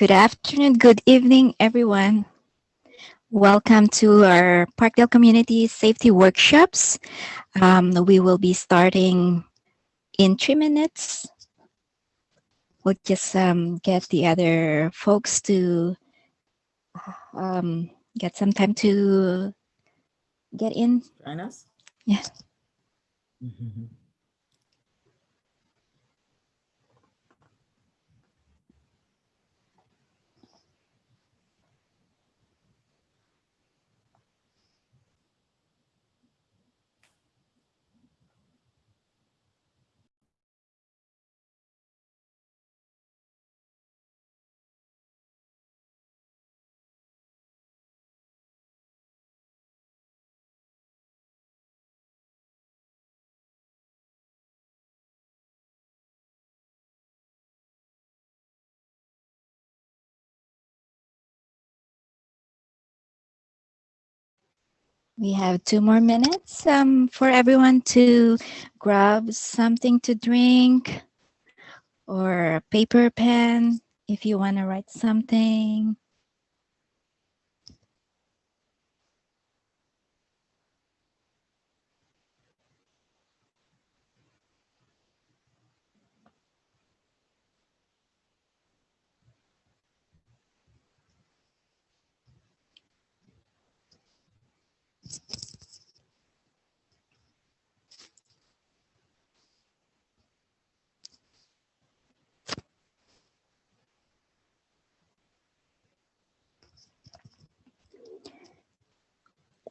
Good afternoon, good evening, everyone. Welcome to our Parkdale Community Safety Workshops. We will be starting in 3 minutes. We'll just get the other folks to get some time to get in. Join us? Yeah. We have 2 more minutes for everyone to grab something to drink or a paper pen if you want to write something.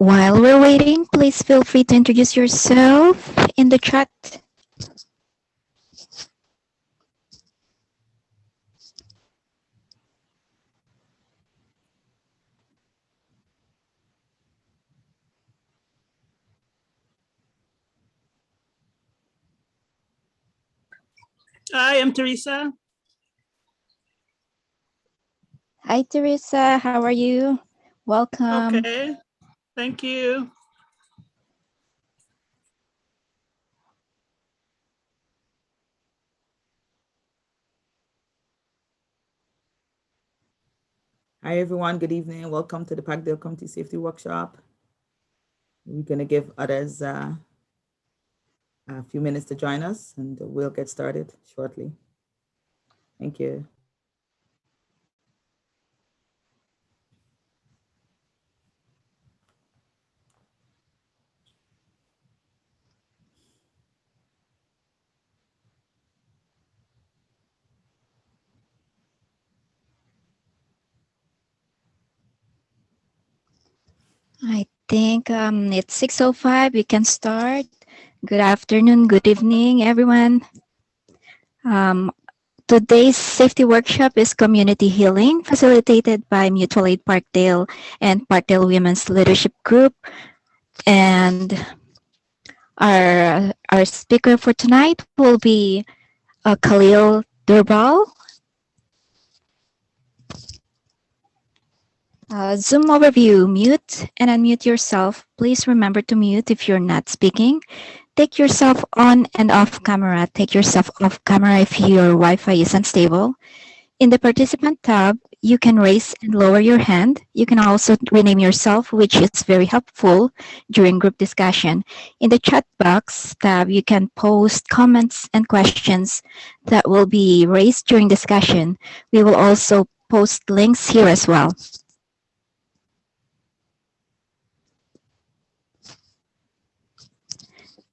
While we're waiting, please feel free to introduce yourself in the chat. Hi, I'm Teresa. Hi, Teresa. How are you? Welcome. Okay, thank you. Hi, everyone. Good evening. Welcome to the Parkdale Community Safety Workshop. We're going to give others a few minutes to join us, and we'll get started shortly. Thank you. I think it's 6:05. We can start. Good afternoon, good evening, everyone. Today's safety workshop is community healing, facilitated by Mutual Aid Parkdale and Parkdale Women's Leadership Group. And our speaker for tonight will be Khalil Dorival. Zoom overview, mute and unmute yourself. Please remember to mute if you're not speaking. Take yourself on and off camera. Take yourself off camera if your Wi-Fi is unstable. In the participant tab, you can raise and lower your hand. You can also rename yourself, which is very helpful during group discussion. In the chat box tab, you can post comments and questions that will be raised during discussion. We will also post links here as well.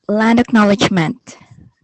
Land acknowledgement.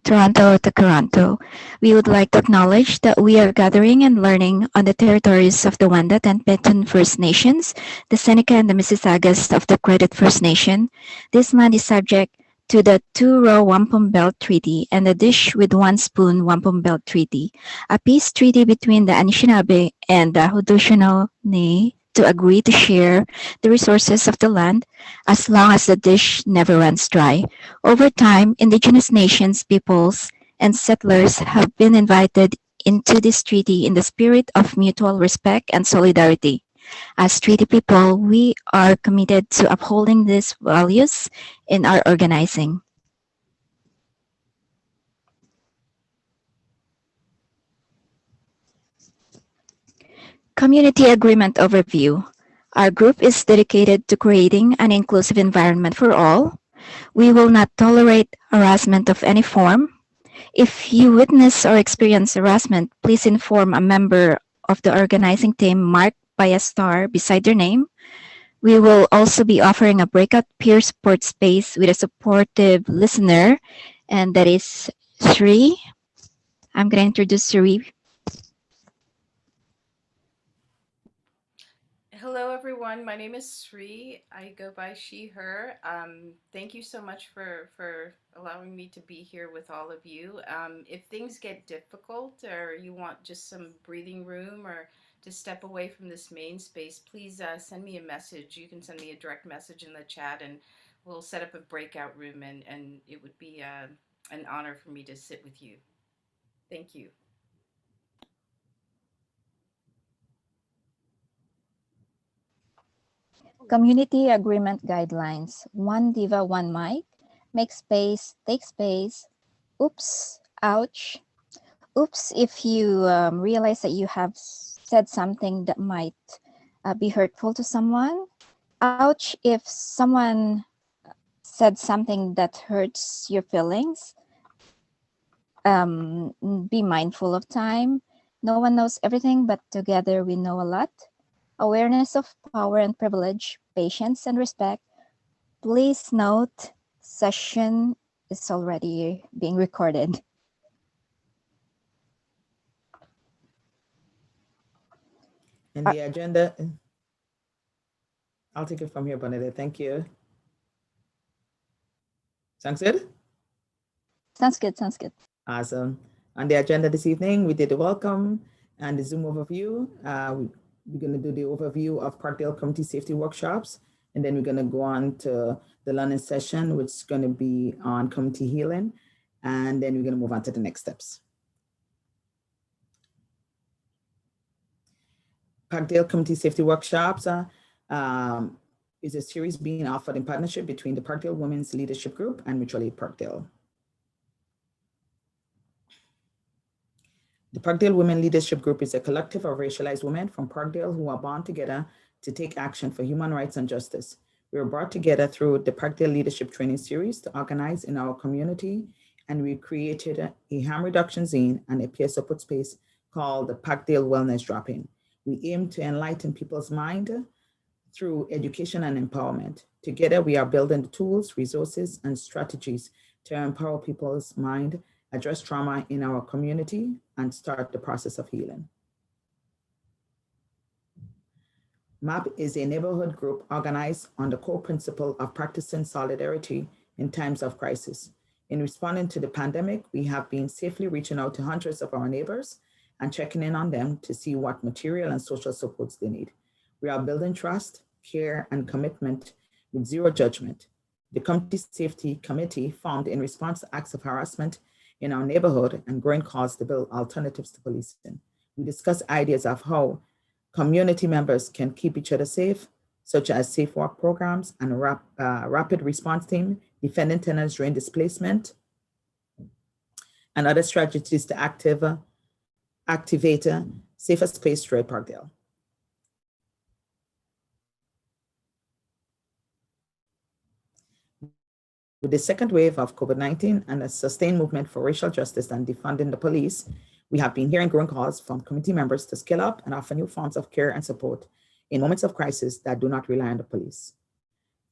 Toronto to Toronto. We would like to acknowledge that we are gathering and learning on the territories of the Wendat and Petun First Nations, the Seneca and the Mississaugas of the Credit First Nation. This land is subject to the Two-Row Wampum Belt Treaty and the Dish with One Spoon Wampum Belt Treaty, a peace treaty between the Anishinaabe and the Haudenosaunee to agree to share the resources of the land as long as the dish never runs dry. Over time, indigenous nations, peoples, and settlers have been invited into this treaty in the spirit of mutual respect and solidarity. As treaty people, we are committed to upholding these values in our organizing. Community Agreement Overview. Our group is dedicated to creating an inclusive environment for all. We will not tolerate harassment of any form. If you witness or experience harassment, please inform a member of the organizing team marked by a star beside their name. We will also be offering a breakout peer support space with a supportive listener, and that is Sri. I'm going to introduce Sri. Hello, everyone. My name is Sri. I go by she, her. Thank you so much for allowing me to be here with all of you. If things get difficult or you want just some breathing room or to step away from this main space, please send me a message. You can send me a direct message in the chat and we'll set up a breakout room and it would be an honor for me to sit with you. Thank you. Community Agreement Guidelines. One diva, one mic. Make space, take space. Oops, ouch. Oops, if you realize that you have said something that might be hurtful to someone. Ouch, if someone said something that hurts your feelings. Be mindful of time. No one knows everything, but together we know a lot. Awareness of power and privilege, patience and respect. Please note, session is already being recorded. And the agenda, I'll take it from here, Bonita. Thank you. Sounds good? Sounds good, sounds good. Awesome. On the agenda this evening, we did the welcome and the Zoom overview. We're going to do the overview of Parkdale Community Safety Workshops, and then we're going to go on to the learning session, which is going to be on community healing, and then we're going to move on to the next steps. Parkdale Community Safety Workshops is a series being offered in partnership between the Parkdale Women's Leadership Group and Mutual Aid Parkdale. The Parkdale Women Leadership Group is a collective of racialized women from Parkdale who are bound together to take action for human rights and justice. We were brought together through the Parkdale Leadership Training Series to organize in our community, and we created a harm reduction zine and a peer support space called the Parkdale Wellness Drop-In. We aim to enlighten people's mind through education and empowerment. Together, we are building the tools, resources, and strategies to empower people's mind, address trauma in our community, and start the process of healing. MAP is a neighborhood group organized on the core principle of practicing solidarity in times of crisis. In responding to the pandemic, we have been safely reaching out to hundreds of our neighbors and checking in on them to see what material and social supports they need. We are building trust, care, and commitment with zero judgment. The Community Safety Committee, formed in response to acts of harassment in our neighborhood and growing calls to build alternatives to policing. We discuss ideas of how community members can keep each other safe, such as safe walk programs and rapid response team, defending tenants during displacement, and other strategies to activate a safer space throughout Parkdale. With the second wave of COVID-19 and a sustained movement for racial justice and defunding the police, we have been hearing growing calls from community members to scale up and offer new forms of care and support in moments of crisis that do not rely on the police.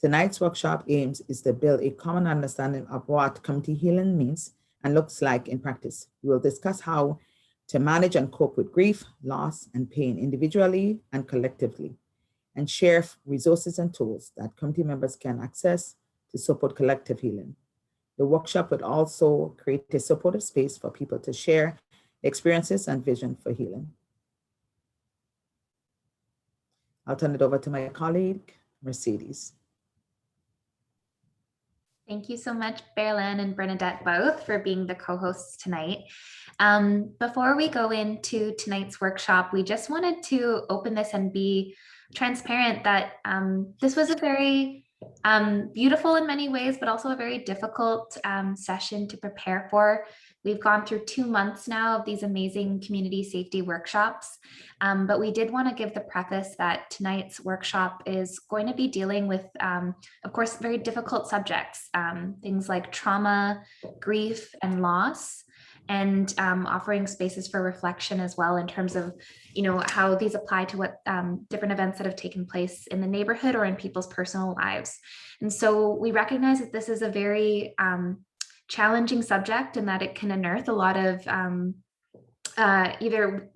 Tonight's workshop aims is to build a common understanding of what community healing means and looks like in practice. We will discuss how to manage and cope with grief, loss, and pain individually and collectively, and share resources and tools that community members can access to support collective healing. The workshop would also create a supportive space for people to share experiences and vision for healing. I'll turn it over to my colleague, Mercedes. Thank you so much, Berlin and Bernadette both for being the co-hosts tonight. Before we go into tonight's workshop, we just wanted to open this and be transparent that this was a very beautiful in many ways, but also a very difficult session to prepare for. We've gone through 2 months now of these amazing community safety workshops, but we did want to give the preface that tonight's workshop is going to be dealing with, of course, very difficult subjects, things like trauma, grief, and loss, and offering spaces for reflection as well in terms of, how these apply to what different events that have taken place in the neighborhood or in people's personal lives. And so we recognize that this is a very challenging subject and that it can unearth a lot of either,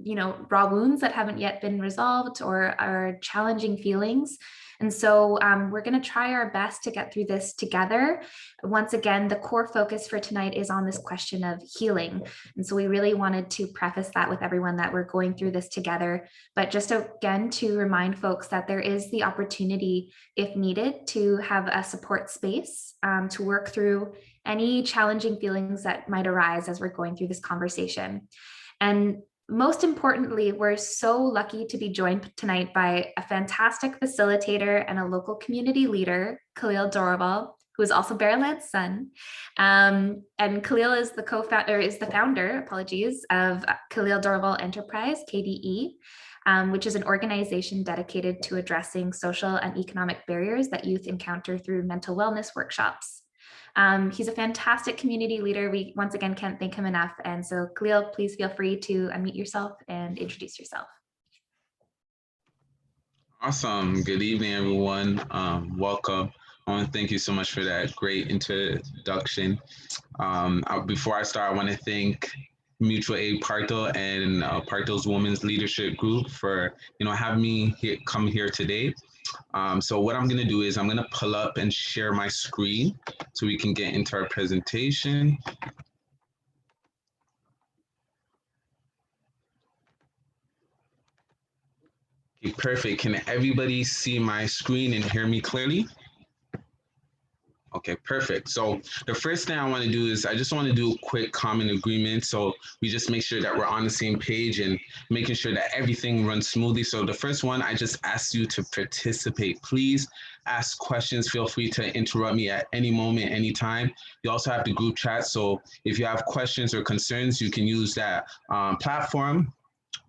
raw wounds that haven't yet been resolved or challenging feelings. And so we're going to try our best to get through this together. Once again, the core focus for tonight is on this question of healing. And so we really wanted to preface that with everyone that we're going through this together. But just again, to remind folks that there is the opportunity, if needed, to have a support space to work through any challenging feelings that might arise as we're going through this conversation. And most importantly, we're so lucky to be joined tonight by a fantastic facilitator and a local community leader, Khalil Dorival, who is also Bearland's son. And Khalil is the founder of Khalil Dorival Enterprise, KDE, which is an organization dedicated to addressing social and economic barriers that youth encounter through mental wellness workshops. He's a fantastic community leader. We once again can't thank him enough. And so Khalil, please feel free to unmute yourself and introduce yourself. Awesome. Good evening, everyone. Welcome. I want to thank you so much for that great introduction. Before I start, I want to thank Mutual Aid Parkdale and Parkdale's Women's Leadership Group for having me come here today. So what I'm going to do is I'm going to pull up and share my screen so we can get into our presentation. Okay, perfect. Can everybody see my screen and hear me clearly? Okay, perfect. So the first thing I want to do is I just want to do a quick common agreement. So we just make sure that we're on the same page and making sure that everything runs smoothly. So the first one, I just ask you to participate. Please ask questions. Feel free to interrupt me at any moment, anytime. You also have the group chat. So if you have questions or concerns, you can use that platform.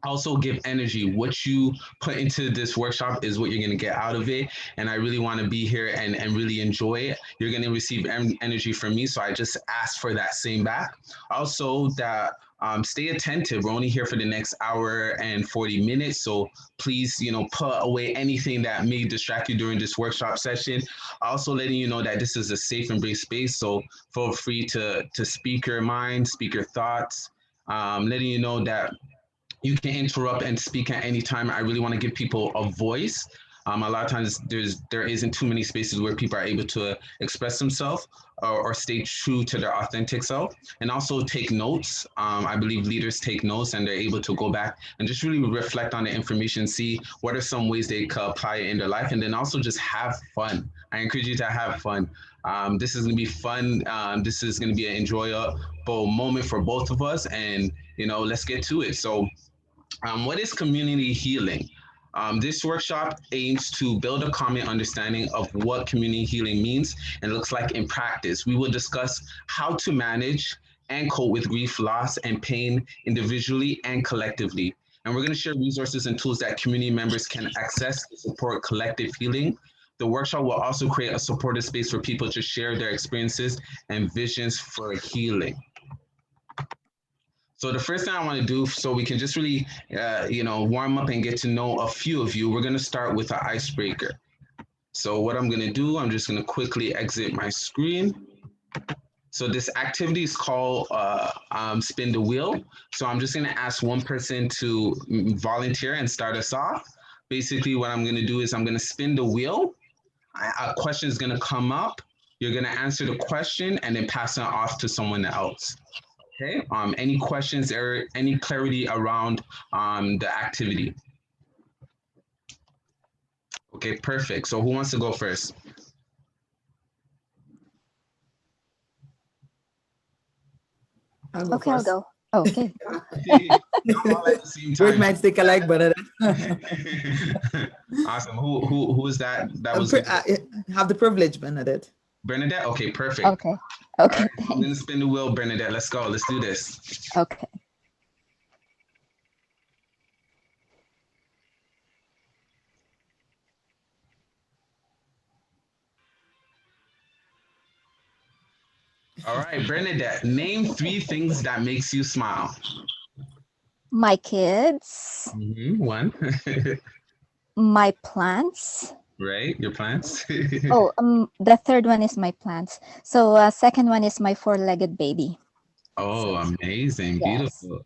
Also give energy. What you put into this workshop is what you're going to get out of it. And I really want to be here and really enjoy it. You're going to receive energy from me. So I just ask for that same back. Also that stay attentive. We're only here for the next hour and 40 minutes. So please, put away anything that may distract you during this workshop session. Also letting you know that this is a safe and brave space. So feel free to speak your mind, speak your thoughts, letting you know that you can interrupt and speak at any time. I really want to give people a voice. A lot of times there isn't too many spaces where people are able to express themselves or stay true to their authentic self, and also take notes. I believe leaders take notes and they're able to go back and just really reflect on the information, see what are some ways they could apply it in their life, and then also just have fun. I encourage you to have fun. This is going to be fun. This is going to be an enjoyable moment for both of us, and let's get to it. So what is community healing? This workshop aims to build a common understanding of what community healing means and looks like in practice. We will discuss how to manage and cope with grief, loss, and pain individually and collectively. And we're going to share resources and tools that community members can access to support collective healing. The workshop will also create a supportive space for people to share their experiences and visions for healing. So the first thing I want to do, so we can just really, warm up and get to know a few of you, we're going to start with an icebreaker. So what I'm going to do, I'm just going to quickly exit my screen. So this activity is called Spin the Wheel. So I'm just going to ask one person to volunteer and start us off. Basically, what I'm going to do is I'm going to spin the wheel. A question is going to come up. You're going to answer the question and then pass it off to someone else. Okay, any questions or any clarity around the activity? Okay, perfect. So who wants to go first? I'll go Okay, I'll first. go. Oh, okay. Great minds think alike, but Awesome. Who is that? That was I have the privilege, Bernadette. Bernadette? Okay, perfect. Okay. All Okay. right, I'm going to spin the wheel, Bernadette. Let's go. Let's do this. Okay. All right, Bernadette, name 3 things that makes you smile. My kids, One. my plants. Right, your plants. Oh, the third one is my plants. So, second one is my four-legged baby. Oh, amazing. Yes. Beautiful.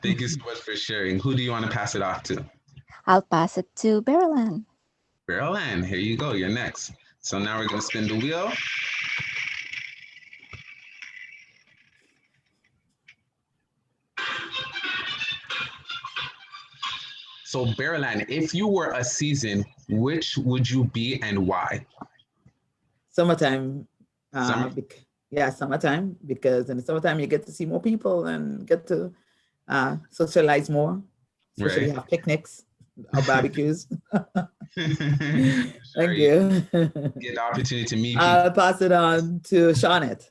Thank you so much for sharing. Who do you want to pass it off to? I'll pass it to Berlin. Berlin, here you go. You're next. So now we're going to spin the wheel. So Berlin, if you were a season, which would you be and why? Summertime. Summer? Summertime, because in the summertime you get to see more people and get to socialize more, especially Right. have picnics or barbecues. Sure, Thank you. get the opportunity to meet people. I'll pass it on to Shawnette.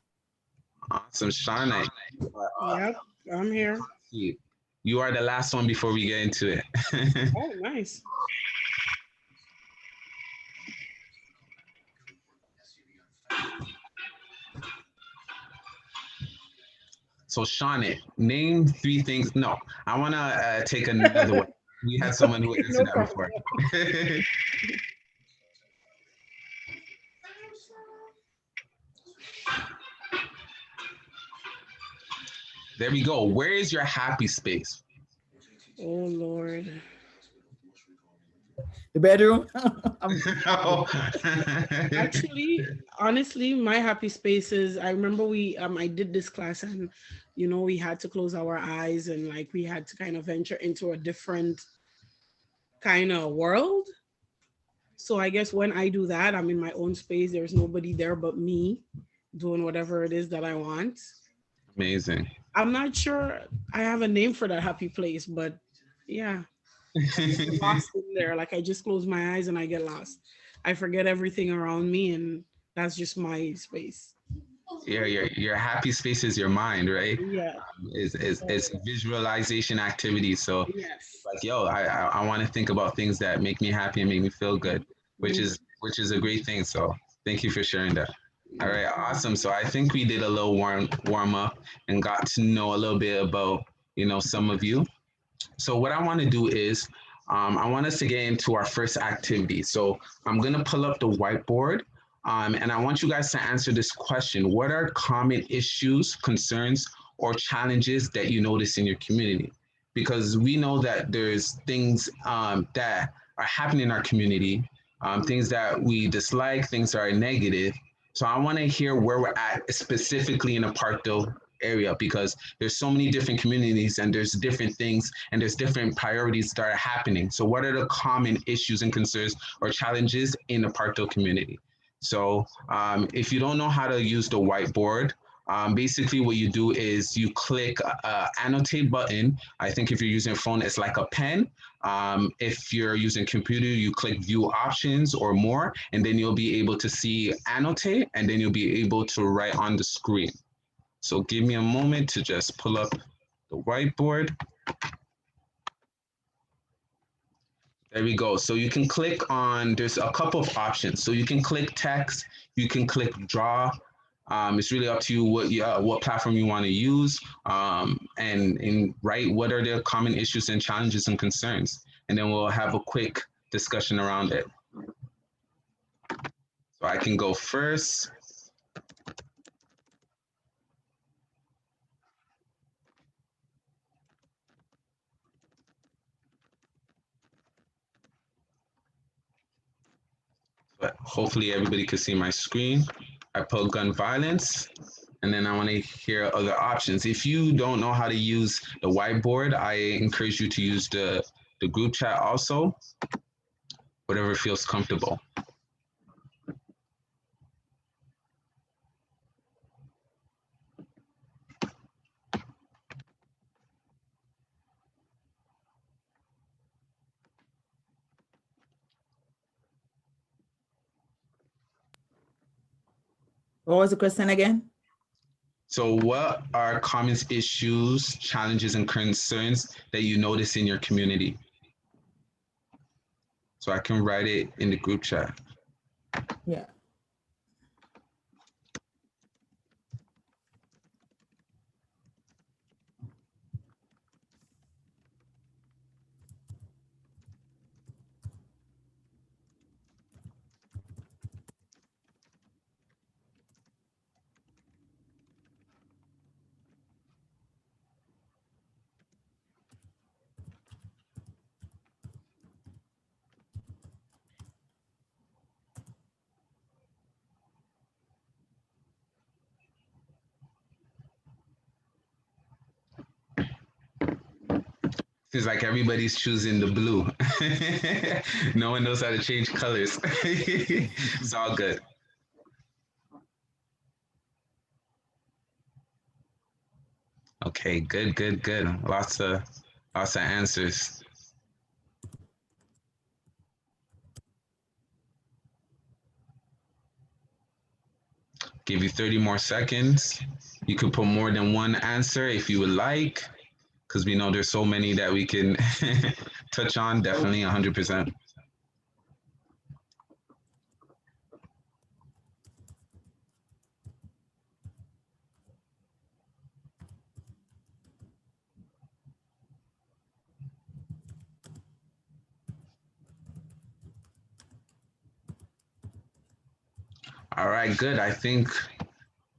Awesome, Shauna. Yep, I'm here. You are the last one before we get into it. Oh, nice. So Shauna, name 3 things. No, I want to take another one. We had someone who answered No that problem. before. There we go. Where is your happy space? Oh, Lord. The bedroom. Actually, honestly, my happy spaces, I remember I did this class and, we had to close our eyes and like we had to kind of venture into a different kind of world. So I guess when I do that, I'm in my own space. There's nobody there but me doing whatever it is that I want. Amazing. I'm not sure I have a name for that happy place, but yeah, lost in there. Like I just close my eyes and I get lost. I forget everything around me, and that's just my space. Your happy space is your mind, right? Yeah. It's visualization activity. So Yes. like, yo, I want to think about things that make me happy and make me feel good, which is a great thing. So thank you for sharing that. All right, awesome. So I think we did a little warm up and got to know a little bit about some of you. So what I want to do is I want us to get into our first activity. So I'm gonna pull up the whiteboard. And I want you guys to answer this question. What are common issues, concerns, or challenges that you notice in your community? Because we know that there's things that are happening in our community, things that we dislike, things that are negative. So I want to hear where we're at specifically in the Parkdale area, because there's so many different communities and there's different things and there's different priorities that are happening. So what are the common issues and concerns or challenges in the Parkdale community? So if you don't know how to use the whiteboard, basically what you do is you click annotate button. I think if you're using a phone, it's like a pen. If you're using computer, you click view options or more, and then you'll be able to see annotate, and then you'll be able to write on the screen. So give me a moment to just pull up the whiteboard. There we go. So you can click on, there's a couple of options. So you can click text, you can click draw. It's really up to you what platform you want to use, and write what are the common issues and challenges and concerns. And then we'll have a quick discussion around it. So I can go first. But hopefully everybody can see my screen. I put gun violence, and then I want to hear other options. If you don't know how to use the whiteboard, I encourage you to use the group chat also, whatever feels comfortable. What was the question again? So what are common issues, challenges, and concerns that you notice in your community? So I can write it in the group chat. Yeah. Seems like everybody's choosing the blue. No one knows how to change colors. It's all good. Okay, good, good, good. Lots of answers. Give you 30 more seconds. You could put more than one answer if you would like, because we know there's so many that we can touch on. Definitely 100%. All right, good. I think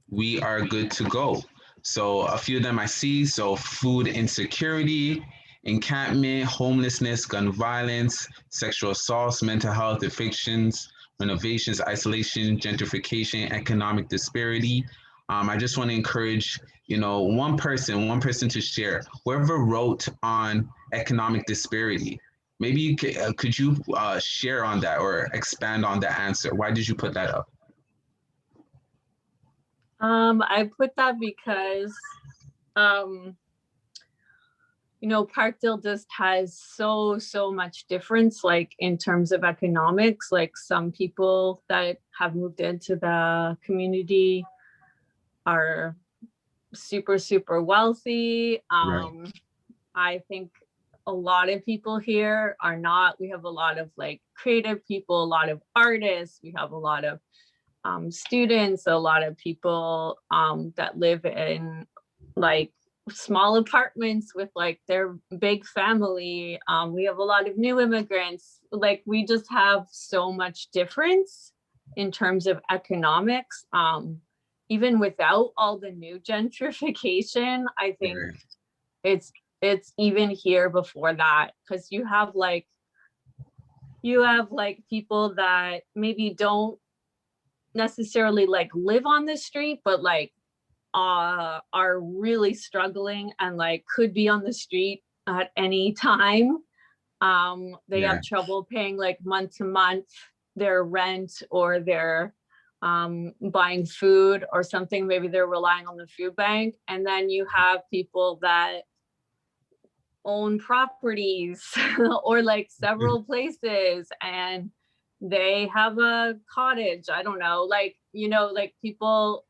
we are good to go. So a few of them I see. So food insecurity, encampment, homelessness, gun violence, sexual assaults, mental health, evictions, renovations, isolation, gentrification, economic disparity. I just want to encourage, one person to share. Whoever wrote on economic disparity, maybe could you share on that or expand on the answer? Why did you put that up? I put that because, Parkdale just has so much difference, like in terms of economics. Like some people that have moved into the community are super wealthy. Right. I think a lot of people here are not. We have a lot of like creative people, a lot of artists. We have a lot of students, a lot of people that live in like small apartments with like their big family. We have a lot of new immigrants. Like we just have so much difference in terms of economics. Even without all the new gentrification, I think it's even here before that, because you have like people that maybe don't necessarily like live on the street, but like are really struggling and like could be on the street at any time. They have trouble paying like month to month their rent, or they're buying food or something. Maybe they're relying on the food bank. And then you have people that own properties or like several places, and they have a cottage. I don't know, like, like people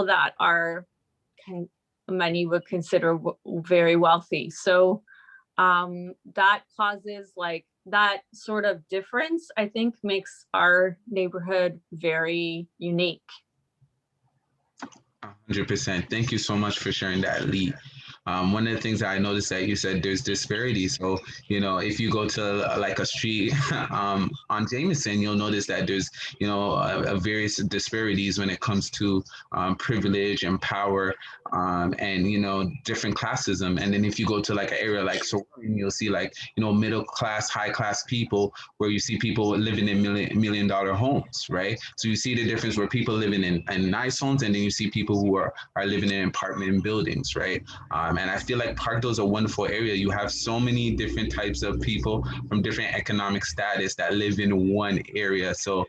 that are many would consider very wealthy. So that causes like that sort of difference, I think, makes our neighborhood very unique. 100%. Thank you so much for sharing that, Lee. One of the things that I noticed that you said there's disparity. So, if you go to like a street on Jameson, you'll notice that there's, various disparities when it comes to privilege and power and, different classism. And then if you go to like an area like Sorority, you'll see like, middle class, high class people, where you see people living in million dollar homes, right? So you see the difference where people living in nice homes, and then you see people who are living in apartment buildings, right? And I feel like Parkdale is a wonderful area. You have so many different types of people from different economic status that live in one area. So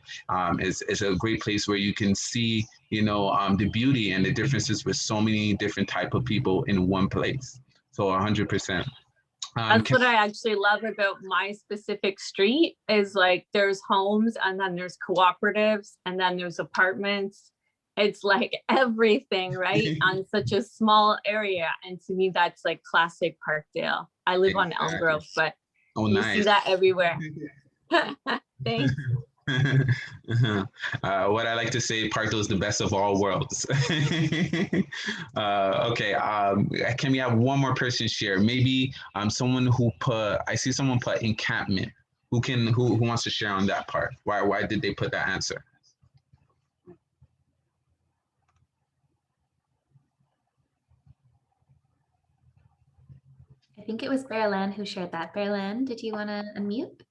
it's a great place where you can see, the beauty and the differences with so many different type of people in one place. So 100%. That's what I actually love about my specific street is like there's homes and then there's cooperatives and then there's apartments. It's like everything, right? On such a small area. And to me, that's like classic Parkdale. I live on Elm Grove, but you see that everywhere. Thanks. What I like to say, Parkdale is the best of all worlds. Okay, can we have one more person share? Maybe someone who put, I see someone put encampment. Who wants to share on that part? Why did they put that answer? I think it was Bearlan who shared that. Bearlan, did you want to unmute?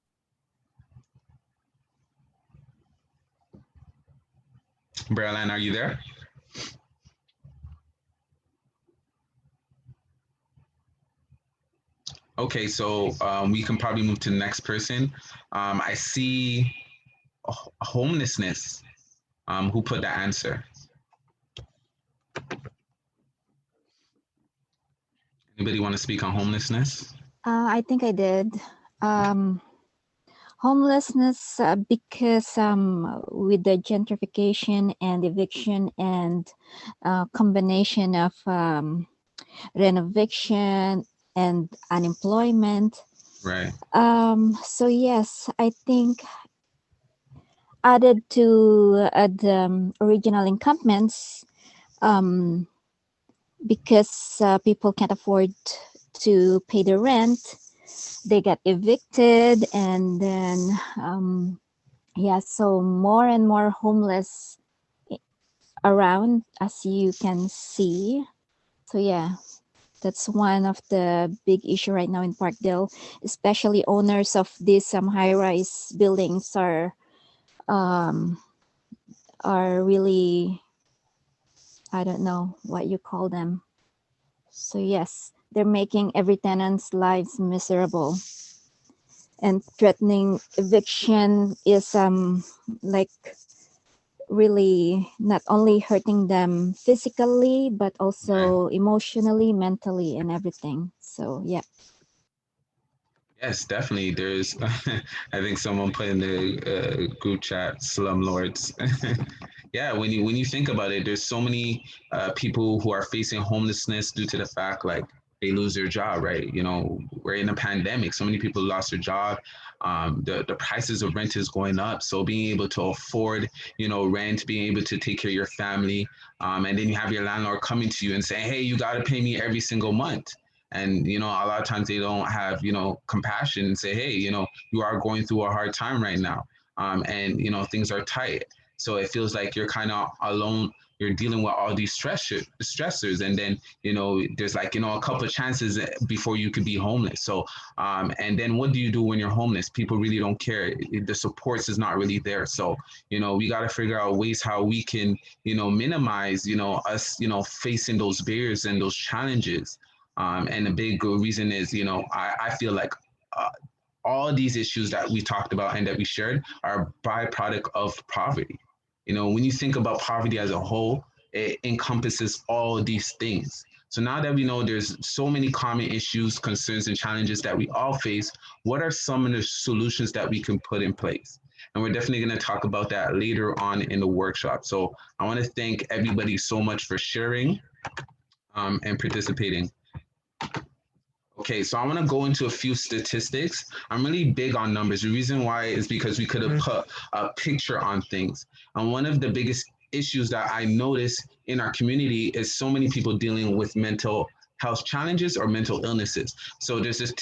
Bearlan, are you there? Okay, so we can probably move to the next person. I see homelessness. Who put that answer? Anybody want to speak on homelessness? I think I did. Homelessness, because with the gentrification and eviction and combination of renovation and unemployment. Right. So yes, I think added to the original encampments, because people can't afford to pay the rent, they got evicted, and then yeah, so more and more homeless around, as you can see. So yeah, that's one of the big issue right now in Parkdale, especially owners of these high-rise buildings are really, I don't know what you call them. So yes, they're making every tenant's lives miserable, and threatening eviction is like really not only hurting them physically but also emotionally, mentally, and everything. So yeah. Yes, definitely. There's, I think someone put in the group chat, slumlords. Yeah, when you think about it, there's so many people who are facing homelessness due to the fact like they lose their job, right? You know, we're in a pandemic. So many people lost their job. The prices of rent is going up. So being able to afford, you know, rent, being able to take care of your family, and then you have your landlord coming to you and saying, hey, you got to pay me every single month. And, you know, a lot of times they don't have, you know, compassion and say, hey, you know, you are going through a hard time right now. And, you know, things are tight. So it feels like you're kind of alone. You're dealing with all these stressors. And then, you know, there's like, you know, a couple of chances before you could be homeless. So, and then what do you do when you're homeless? People really don't care. The supports is not really there. So, you know, we got to figure out ways how we can, you know, minimize, you know, us, you know, facing those barriers and those challenges. And the big reason is, you know, I feel like all these issues that we talked about and that we shared are a byproduct of poverty. You know, when you think about poverty as a whole, it encompasses all of these things. So now that we know there's so many common issues, concerns, and challenges that we all face, what are some of the solutions that we can put in place? And we're definitely going to talk about that later on in the workshop. So I want to thank everybody so much for sharing and participating. Okay, so I want to go into a few statistics. I'm really big on numbers. The reason why is because we could have put a picture on things. And one of the biggest issues that I notice in our community is so many people dealing with mental health challenges or mental illnesses. So there's this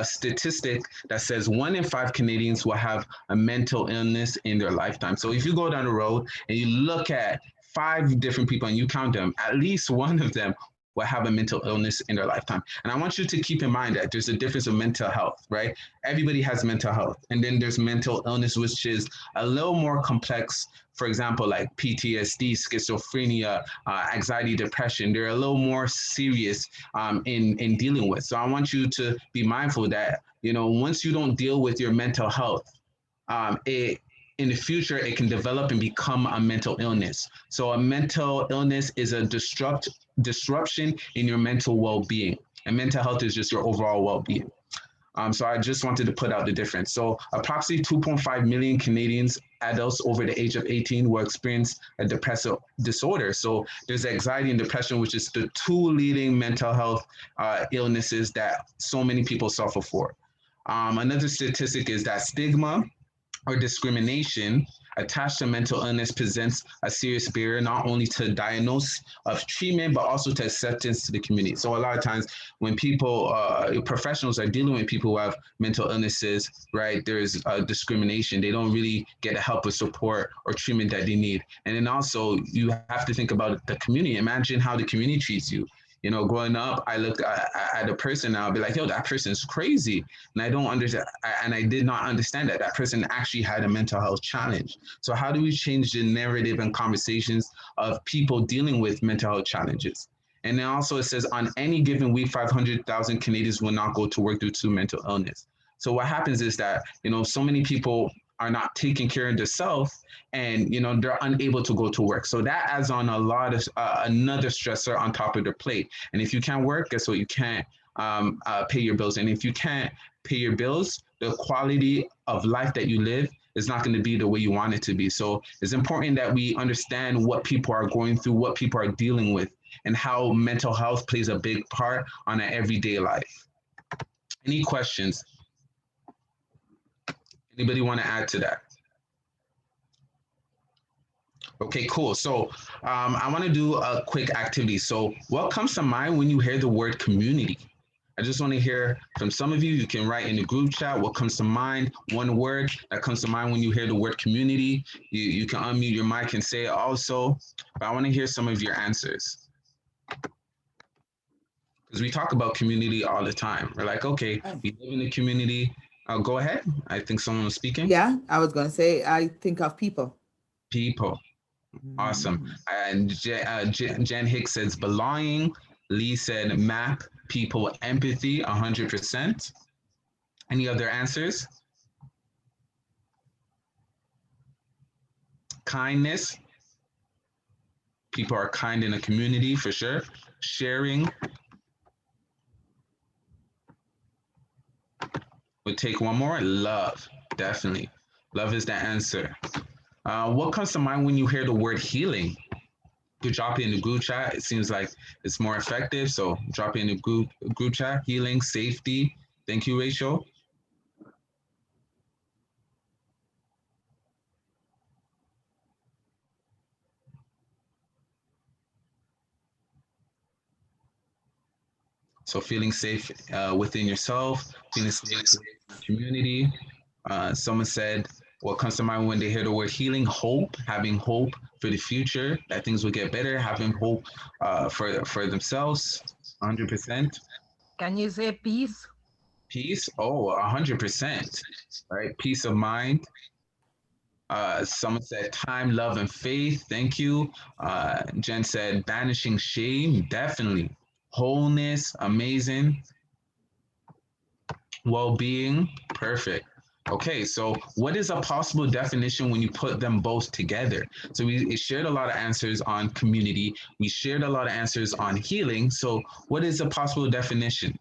statistic that says 1 in 5 Canadians will have a mental illness in their lifetime. So if you go down the road and you look at 5 different people and you count them, at least one of them will have a mental illness in their lifetime. And I want you to keep in mind that there's a difference of mental health, right? Everybody has mental health. And then there's mental illness, which is a little more complex. For example, like PTSD, schizophrenia, anxiety, depression, they're a little more serious in dealing with. So I want you to be mindful that, you know, once you don't deal with your mental health, in the future, it can develop and become a mental illness. So a mental illness is a disruption in your mental well-being. And mental health is just your overall well-being. So I just wanted to put out the difference. So approximately 2.5 million Canadians adults over the age of 18 will experience a depressive disorder. So there's anxiety and depression, which is the two leading mental health illnesses that so many people suffer for. Another statistic is that stigma or discrimination attached to mental illness presents a serious barrier not only to diagnosis of treatment but also to acceptance to the community. So a lot of times when people professionals are dealing with people who have mental illnesses, right, there's discrimination. They don't really get the help or support or treatment that they need. And then also you have to think about the community. Imagine how the community treats you. You know, growing up, I looked at a person and I'll be like, yo, that person's crazy. And I don't understand, and I did not understand that person actually had a mental health challenge. So how do we change the narrative and conversations of people dealing with mental health challenges? And then also it says on any given week, 500,000 Canadians will not go to work due to mental illness. So what happens is that, you know, so many people are not taking care of themselves and, you know, they're unable to go to work. So that adds on a lot of another stressor on top of their plate. And if you can't work, guess what? You can't pay your bills. And if you can't pay your bills, the quality of life that you live is not going to be the way you want it to be. So it's important that we understand what people are going through, what people are dealing with, and how mental health plays a big part on an everyday life. Any questions? Anybody want to add to that? Okay, cool. So I want to do a quick activity. So what comes to mind when you hear the word community? I just want to hear from some of you. You can write in the group chat what comes to mind, one word that comes to mind when you hear the word community. You can unmute your mic and say it also, but I want to hear some of your answers. Because we talk about community all the time. We're like, okay, we live in a community. Go ahead. I think someone was speaking. Yeah, I was going to say, I think of people. People. Awesome. And Jen Hicks says belonging. Lee said map, people, empathy, 100%. Any other answers? Kindness. People are kind in a community for sure. Sharing. We'll take one more. Love. Definitely. Love is the answer. What comes to mind when you hear the word healing? You drop it in the group chat. It seems like it's more effective. So drop it in the group chat. Healing, safety. Thank you, Rachel. So feeling safe within yourself, feeling safe in the community. Someone said, what comes to mind when they hear the word healing? Hope, having hope for the future, that things will get better, having hope for themselves, 100%. Can you say peace? Peace, 100%, right? Peace of mind. Someone said time, love, and faith. Thank you. Jen said banishing shame, definitely. Wholeness, amazing. Well-being, perfect. Okay, so what is a possible definition when you put them both together? So we shared a lot of answers on community. We shared a lot of answers on healing. So what is a possible definition?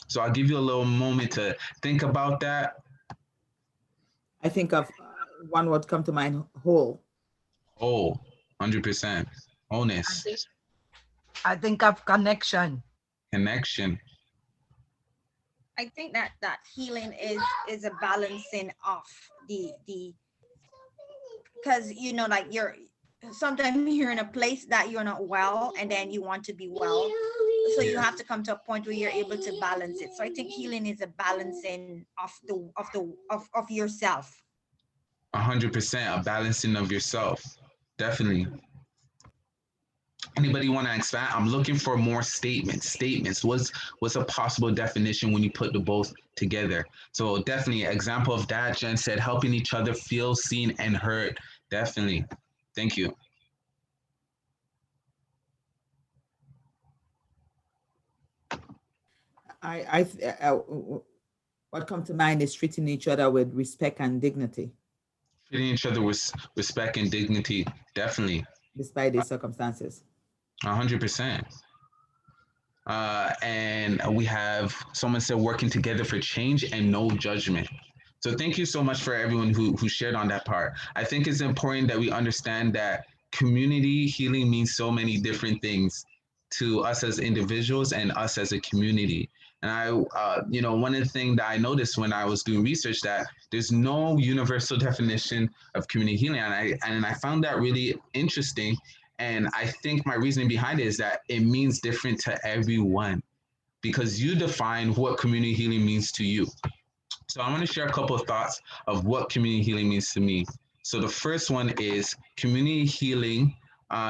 So I'll give you a little moment to think about that. I think of one word come to mind, whole. Whole, 100%. Wholeness. I think of connection. Connection. I think that healing is a balancing of the because you know, like sometimes you're in a place that you're not well and then you want to be well, so you have to come to a point where you're able to balance it. So I think healing is a balancing of yourself. 100%, a balancing of yourself, definitely. Anybody want to expand? I'm looking for more statements. What's a possible definition when you put the both together? So definitely, example of that, Jen said, helping each other feel seen and heard. Definitely. Thank you. What comes to mind is treating each other with respect and dignity. Treating each other with respect and dignity, definitely. Despite the circumstances. 100%. And we have someone said working together for change and no judgment. So thank you so much for everyone who shared on that part. I think it's important that we understand that community healing means so many different things to us as individuals and us as a community. And one of the things that I noticed when I was doing research that there's no universal definition of community healing, and I found that really interesting. And I think my reasoning behind it is that it means different to everyone because you define what community healing means to you. So I want to share a couple of thoughts of what community healing means to me. So the first one is community healing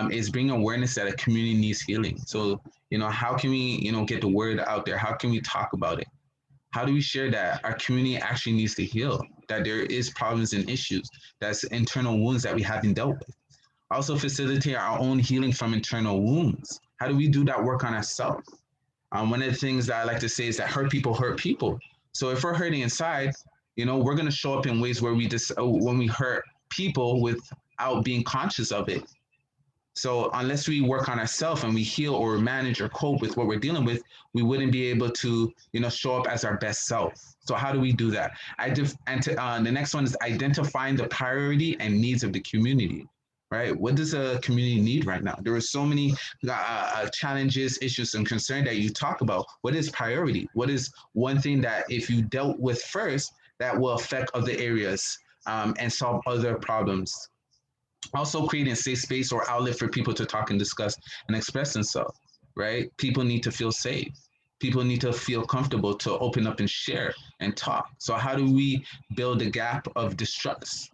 is bringing awareness that a community needs healing. So, how can we, get the word out there? How can we talk about it? How do we share that our community actually needs to heal, that there is problems and issues, that's internal wounds that we haven't dealt with? Also facilitate our own healing from internal wounds. How do we do that work on ourselves? One of the things that I like to say is that hurt people hurt people. So if we're hurting inside, we're going to show up in ways where when we hurt people without being conscious of it. So unless we work on ourselves and we heal or manage or cope with what we're dealing with, we wouldn't be able to, show up as our best self. So how do we do that? The next one is identifying the priority and needs of the community. Right? What does a community need right now? There are so many challenges, issues, and concerns that you talk about. What is priority? What is one thing that if you dealt with first, that will affect other areas and solve other problems? Also creating a safe space or outlet for people to talk and discuss and express themselves, right? People need to feel safe. People need to feel comfortable to open up and share and talk. So how do we build a gap of distrust?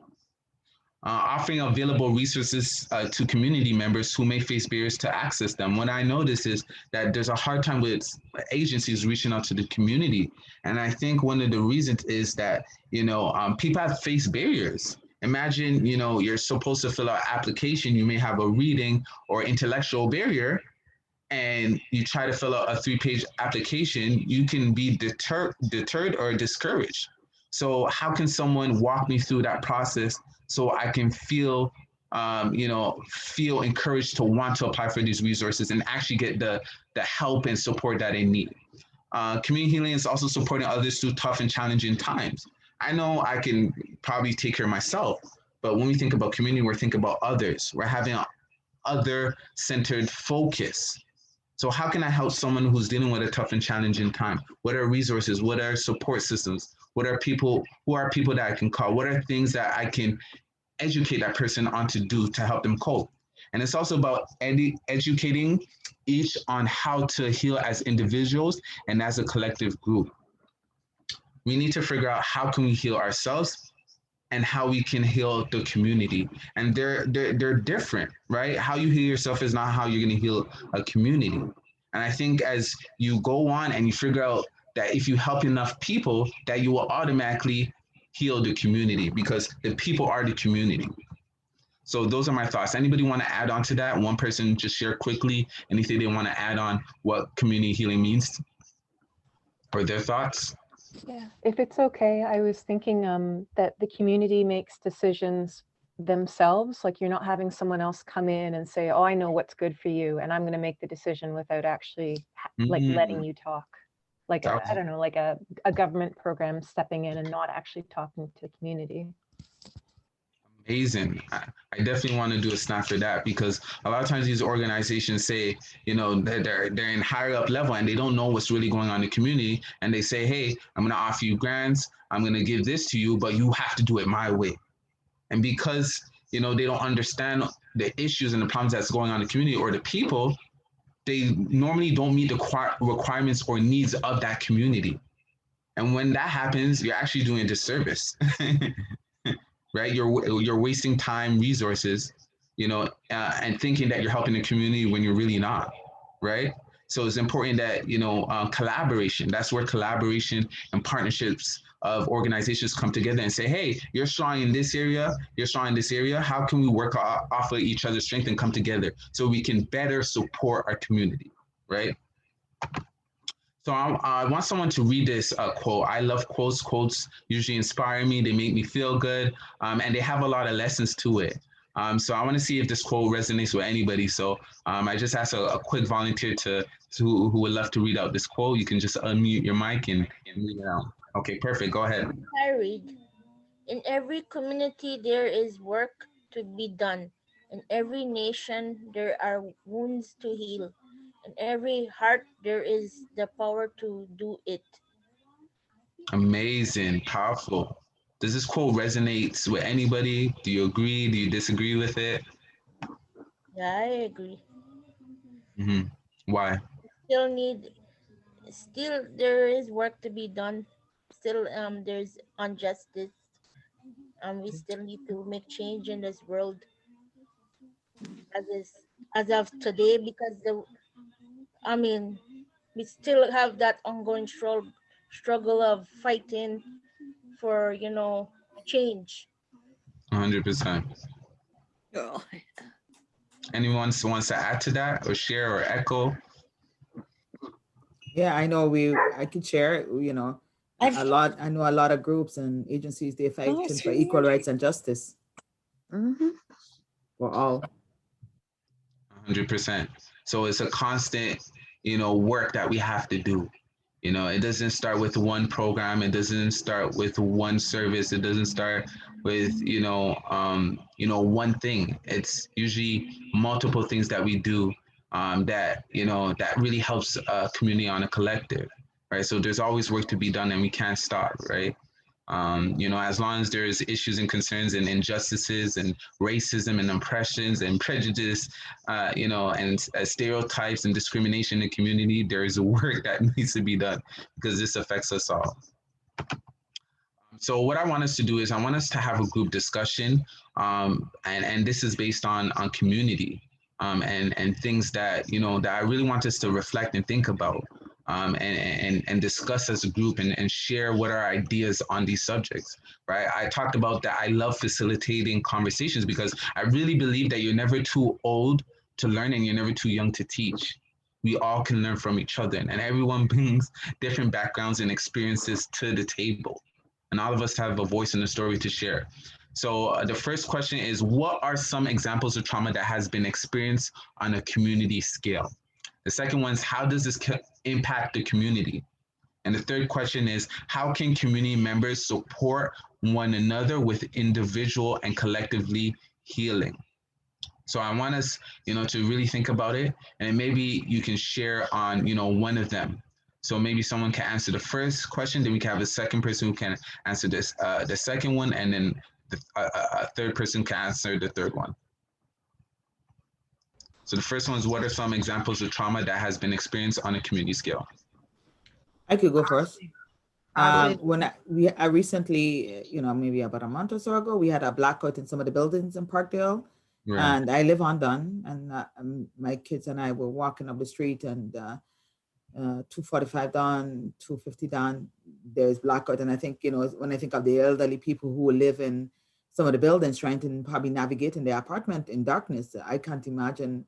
Offering available resources to community members who may face barriers to access them. What I notice is that there's a hard time with agencies reaching out to the community. And I think one of the reasons is that, people have faced barriers. Imagine, you're supposed to fill out an application, you may have a reading or intellectual barrier, and you try to fill out a 3-page application, you can be deterred or discouraged. So how can someone walk me through that process so I can feel encouraged to want to apply for these resources and actually get the help and support that I need? Community healing is also supporting others through tough and challenging times. I know I can probably take care of myself, but when we think about community, we're thinking about others. We're having an other-centered focus. So how can I help someone who's dealing with a tough and challenging time? What are resources? What are support systems? Who are people that I can call? What are things that I can educate that person on to do to help them cope? And it's also about educating each on how to heal as individuals and as a collective group. We need to figure out how can we heal ourselves and how we can heal the community. And they're different, right? How you heal yourself is not how you're going to heal a community. And I think as you go on and you figure out that if you help enough people, that you will automatically heal the community because the people are the community. So those are my thoughts. Anybody want to add on to that? One person just share quickly anything they want to add on what community healing means or their thoughts. Yeah, if it's okay, I was thinking that the community makes decisions themselves. Like you're not having someone else come in and say, oh, I know what's good for you, and I'm going to make the decision without actually like letting you talk. Like, I don't know, like a government program stepping in and not actually talking to the community. Amazing. I definitely want to do a snap for that because a lot of times these organizations say, they're in higher up level and they don't know what's really going on in the community. And they say, hey, I'm going to offer you grants. I'm going to give this to you, but you have to do it my way. And because, they don't understand the issues and the problems that's going on in the community or the people, they normally don't meet the requirements or needs of that community. And when that happens, you're actually doing a disservice. Right? You're wasting time, resources, and thinking that you're helping the community when you're really not, right? So it's important that, collaboration, that's where collaboration and partnerships of organizations come together and say, hey, you're strong in this area, you're strong in this area. How can we work off of each other's strength and come together so we can better support our community, right? So I want someone to read this quote. I love quotes. Quotes usually inspire me. They make me feel good, and they have a lot of lessons to it. So I want to see if this quote resonates with anybody. So I just asked a quick volunteer to who would love to read out this quote. You can just unmute your mic and read it out. Okay, perfect. Go ahead. I read. In every community, there is work to be done. In every nation, there are wounds to heal. In every heart, there is the power to do it. Amazing, powerful. Does this quote resonate with anybody? Do you agree? Do you disagree with it? Yeah, I agree. Hmm. Why? Still need, still there is work to be done. Still, there's injustice. We still need to make change in this world as is as of today because I mean, we still have that ongoing struggle of fighting for change. 100%. Anyone wants to add to that or share or echo? Yeah, I know I could share, I know a lot of groups and agencies, they're fighting for equal rights and justice for all. 100%. So it's a constant, work that we have to do. It doesn't start with one program. It doesn't start with one service. It doesn't start with, one thing. It's usually multiple things that we do that really helps a community on a collective, right? So there's always work to be done and we can't stop, right? As long as there's issues and concerns and injustices and racism and oppressions and prejudice, and stereotypes and discrimination in the community, there is work that needs to be done because this affects us all. So what I want us to do is I want us to have a group discussion, and this is based on community and things that that I really want us to reflect and think about. And discuss as a group and share what our ideas on these subjects, right? I talked about that I love facilitating conversations because I really believe that you're never too old to learn and you're never too young to teach. We all can learn from each other and everyone brings different backgrounds and experiences to the table. And all of us have a voice and a story to share. So the first question is, what are some examples of trauma that has been experienced on a community scale? The second one is, how does this impact the community? And the third question is, how can community members support one another with individual and collectively healing? So I want us, to really think about it, and maybe you can share on, one of them. So maybe someone can answer the first question, then we can have a second person who can answer this, the second one, and then a third person can answer the third one. So the first one is, what are some examples of trauma that has been experienced on a community scale? I could go first. When I recently, maybe about a month or so ago, we had a blackout in some of the buildings in Parkdale, right. And I live on Dunn, and my kids and I were walking up the street, and 245 Dunn, 250 Dunn, there's blackout. And I think, when I think of the elderly people who live in some of the buildings trying to probably navigate in their apartment in darkness, I can't imagine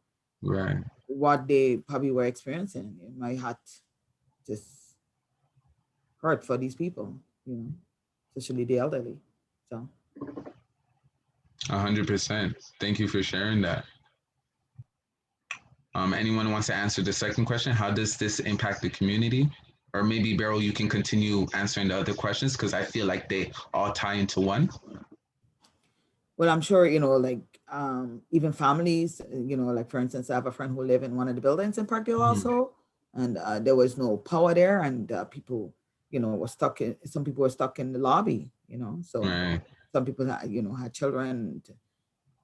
what they probably were experiencing. My heart just hurt for these people, especially the elderly. So 100%. Thank you for sharing that. Anyone wants to answer the second question? How does this impact the community? Or maybe Beryl, you can continue answering the other questions because I feel like they all tie into one. Well, I'm sure, even families, like for instance, I have a friend who live in one of the buildings in Parkdale also, and there was no power there, and people, were stuck in, some people were stuck in the lobby, so some people, had children.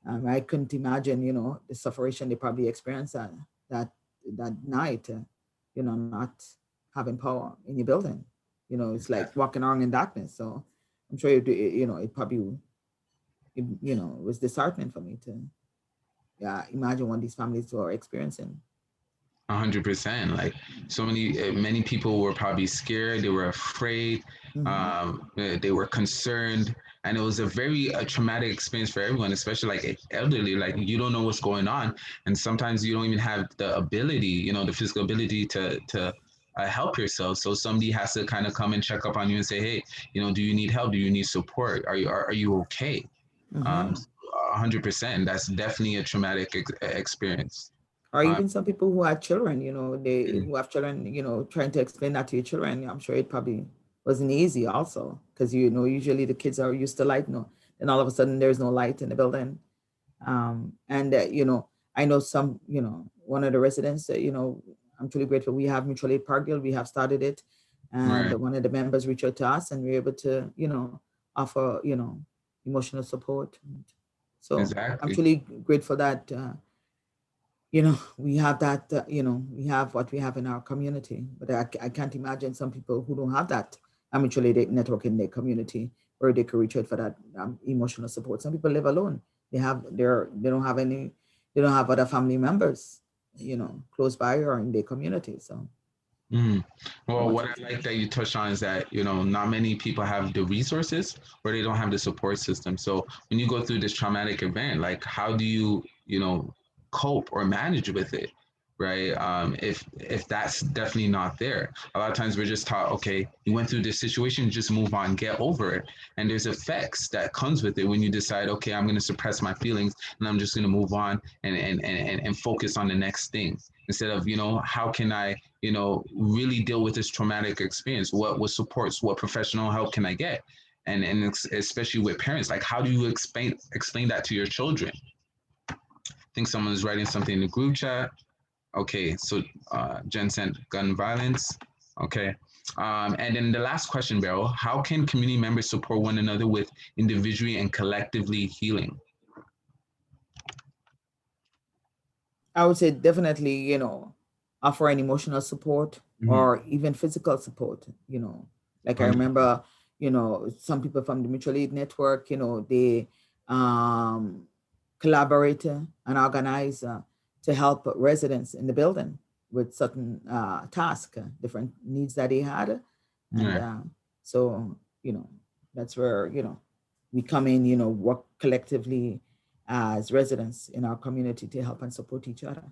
I couldn't imagine, the suffering they probably experienced that night, not having power in your building. It's like walking around in darkness. So I'm sure it probably, it was disheartening for me to imagine what these families were experiencing. 100%. Like many people were probably scared. They were afraid. They were concerned. And it was a very traumatic experience for everyone, especially like elderly. Like, you don't know what's going on. And sometimes you don't even have the ability, the physical ability to help yourself. So somebody has to kind of come and check up on you and say, hey, do you need help? Do you need support? Are you okay? 100%. 100%. That's definitely a traumatic experience. Or even some people who had children, you know, Mm. who have children, you know, trying to explain that to your children. I'm sure it probably wasn't easy also, because, you know, usually the kids are used to light, and all of a sudden there's no light in the building. You know, I know some, you know, one of the residents, you know, I'm truly grateful. We have mutual aid Parkdale. We have started it. And Right. one of the members reached out to us, and we were able to, you know, offer, you know, emotional support. So I'm Exactly. truly grateful that, you know, we have that, you know, we have what we have in our community. But I can't imagine some people who don't have that mutual aid network in their community where they could reach out for that emotional support. Some people live alone. They don't have any, they don't have other family members, you know, close by or in their community. So. Mm. Well, what I like that you touched on is that, you know, not many people have the resources or they don't have the support system. So when you go through this traumatic event, like how do you, you know, cope or manage with it, right? If that's definitely not there, a lot of times we're just taught, okay, you went through this situation, just move on, get over it. And there's effects that comes with it when you decide, okay, I'm going to suppress my feelings and I'm just going to move on and focus on the next thing instead of, you know, how can I, you know, really deal with this traumatic experience? What supports, what professional help can I get? And especially with parents, like how do you explain that to your children? I think someone is writing something in the group chat. Okay, so Jen sent gun violence. Okay. And then the last question, Beryl, how can community members support one another with individually and collectively healing? I would say definitely, you know, offering emotional support or even physical support, you know, like I remember, you know, some people from the mutual aid network, you know, they collaborate and organize to help residents in the building with certain tasks, different needs that they had. And so, you know, that's where, you know, we come in, you know, work collectively as residents in our community to help and support each other,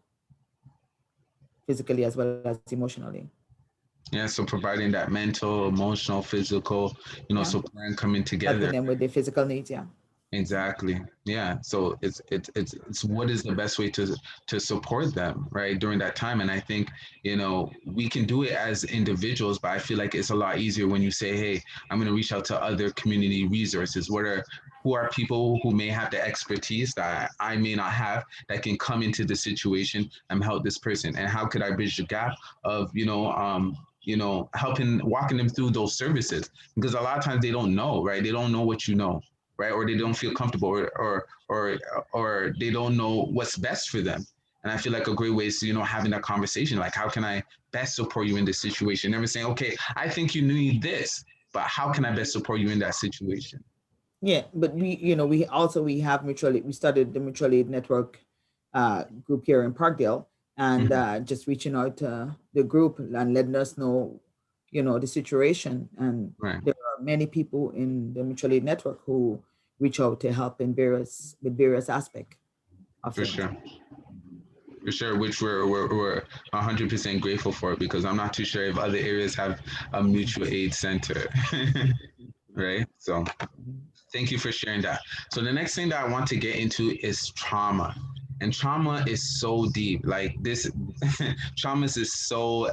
physically as well as emotionally. Yeah, so providing that mental, emotional, physical, you know, support and coming together. Helping them with their physical needs, yeah. Exactly. Yeah. So it's what is the best way to support them, right, during that time. And I think, you know, we can do it as individuals, but I feel like it's a lot easier when you say, hey, I'm going to reach out to other community resources. Who are people who may have the expertise that I may not have that can come into the situation and help this person? And how could I bridge the gap of, you know, helping, walking them through those services? Because a lot of times they don't know, right? They don't know what you know, right? Or they don't feel comfortable, or they don't know what's best for them. And I feel like a great way is, you know, having that conversation, like, how can I best support you in this situation? Never saying, okay, I think you need this, but how can I best support you in that situation? Yeah, but we, you know, we have mutual aid. We started the mutual aid network group here in Parkdale, and just reaching out to the group and letting us know, you know, the situation. And there are many people in the mutual aid network who reach out to help in various aspects of For things. sure. For sure, which we're 100% grateful for, because I'm not too sure if other areas have a mutual aid center, right? So thank you for sharing that. So the next thing that I want to get into is trauma. And trauma is so deep. Like this, trauma is so,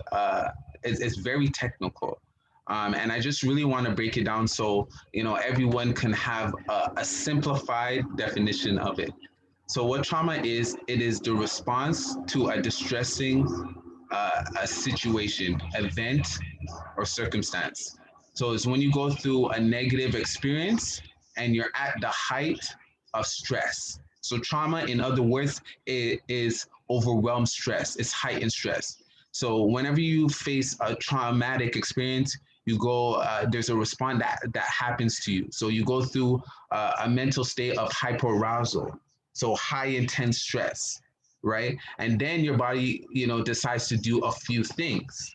it's very technical. And I just really want to break it down so, you know, everyone can have a simplified definition of it. So what trauma is, it is the response to a distressing a situation, event, or circumstance. So it's when you go through a negative experience and you're at the height of stress. So trauma, in other words, it is overwhelmed stress. It's heightened stress. So whenever you face a traumatic experience, you go, there's a response that happens to you. So you go through a mental state of hyperarousal. So high intense stress, right? And then your body, you know, decides to do a few things.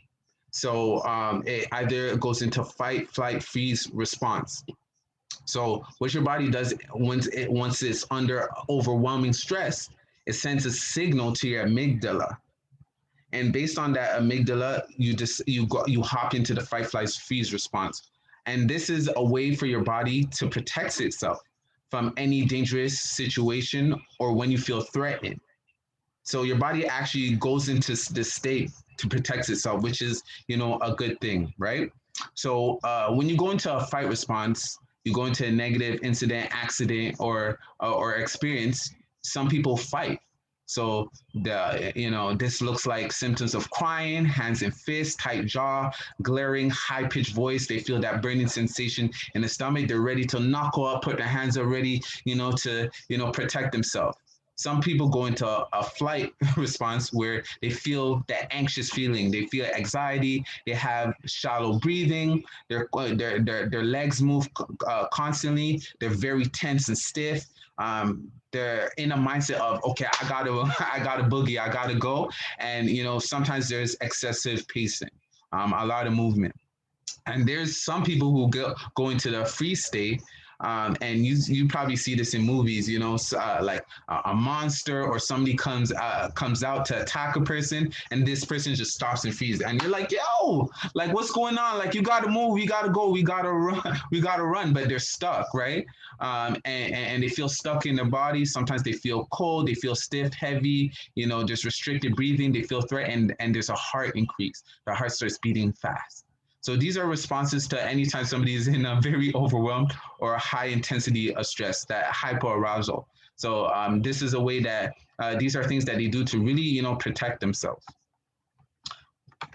So it either goes into fight, flight, freeze response. So what your body does once it's under overwhelming stress, it sends a signal to your amygdala. And based on that amygdala, you hop into the fight, flight, freeze response. And this is a way for your body to protect itself. from any dangerous situation or when you feel threatened. So your body actually goes into this state to protect itself, which is, a good thing, right? So when you go into a fight response, you go into a negative incident, accident, or experience. Some people fight. So this looks like symptoms of crying, hands and fists, tight jaw, glaring, high pitched voice. They feel that burning sensation in the stomach. They're ready to knuckle up, put their hands up ready, to protect themselves. Some people go into a flight response where they feel that anxious feeling. They feel anxiety. They have shallow breathing. Their legs move constantly. They're very tense and stiff. They're in a mindset of, okay, I gotta boogie, I gotta go. And sometimes there's excessive pacing, a lot of movement. And there's some people who go into the freeze state, and you probably see this in movies, like a monster or somebody comes out to attack a person, and this person just stops and freezes, and you're like, yo, like what's going on? Like you gotta move, you gotta go, we gotta run, but they're stuck, right? And they feel stuck in their body. Sometimes they feel cold, they feel stiff, heavy, just restricted breathing, they feel threatened, and there's a heart increase. The heart starts beating fast. So these are responses to anytime somebody is in a very overwhelmed or a high intensity of stress, that hyperarousal. So this is a way that these are things that they do to really, protect themselves. I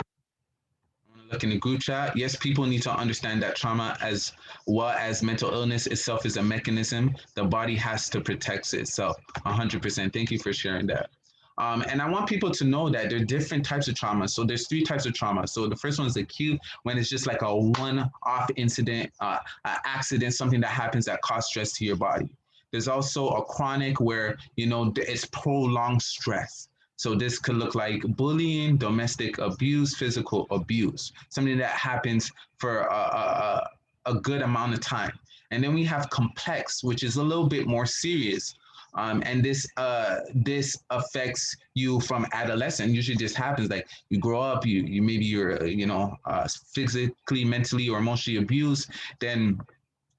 want to look in the group chat. Yes, people need to understand that trauma as well as mental illness itself is a mechanism. The body has to protect itself 100%. Thank you for sharing that. And I want people to know that there are different types of trauma. So there's 3 types of trauma. So the first one is acute, when it's just like a one-off incident, accident, something that happens that causes stress to your body. There's also a chronic where, it's prolonged stress. So this could look like bullying, domestic abuse, physical abuse, something that happens for a good amount of time. And then we have complex, which is a little bit more serious. And this affects you from adolescent. Usually this happens like you grow up, you maybe you're physically, mentally, or emotionally abused. Then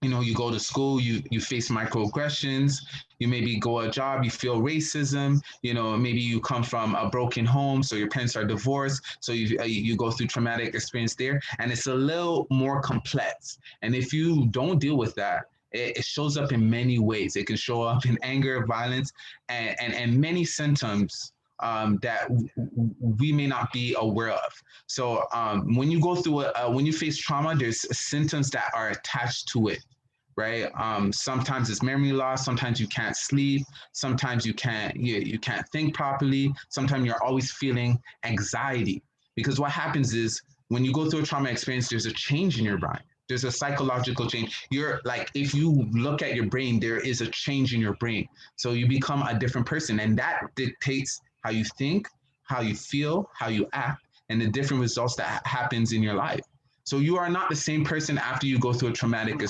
you go to school, you face microaggressions, you maybe go a job, you feel racism, maybe you come from a broken home, so your parents are divorced, so you go through traumatic experience there, and it's a little more complex. And if you don't deal with that, it shows up in many ways. It can show up in anger, violence, and many symptoms that we may not be aware of. So when you go through when you face trauma, there's symptoms that are attached to it, right? Sometimes it's memory loss. Sometimes you can't sleep. Sometimes you can't think properly. Sometimes you're always feeling anxiety, because what happens is when you go through a trauma experience, there's a change in your brain. There's a psychological change. You're like, if you look at your brain, there is a change in your brain. So you become a different person, and that dictates how you think, how you feel, how you act, and the different results that happens in your life. So you are not the same person after you go through a traumatic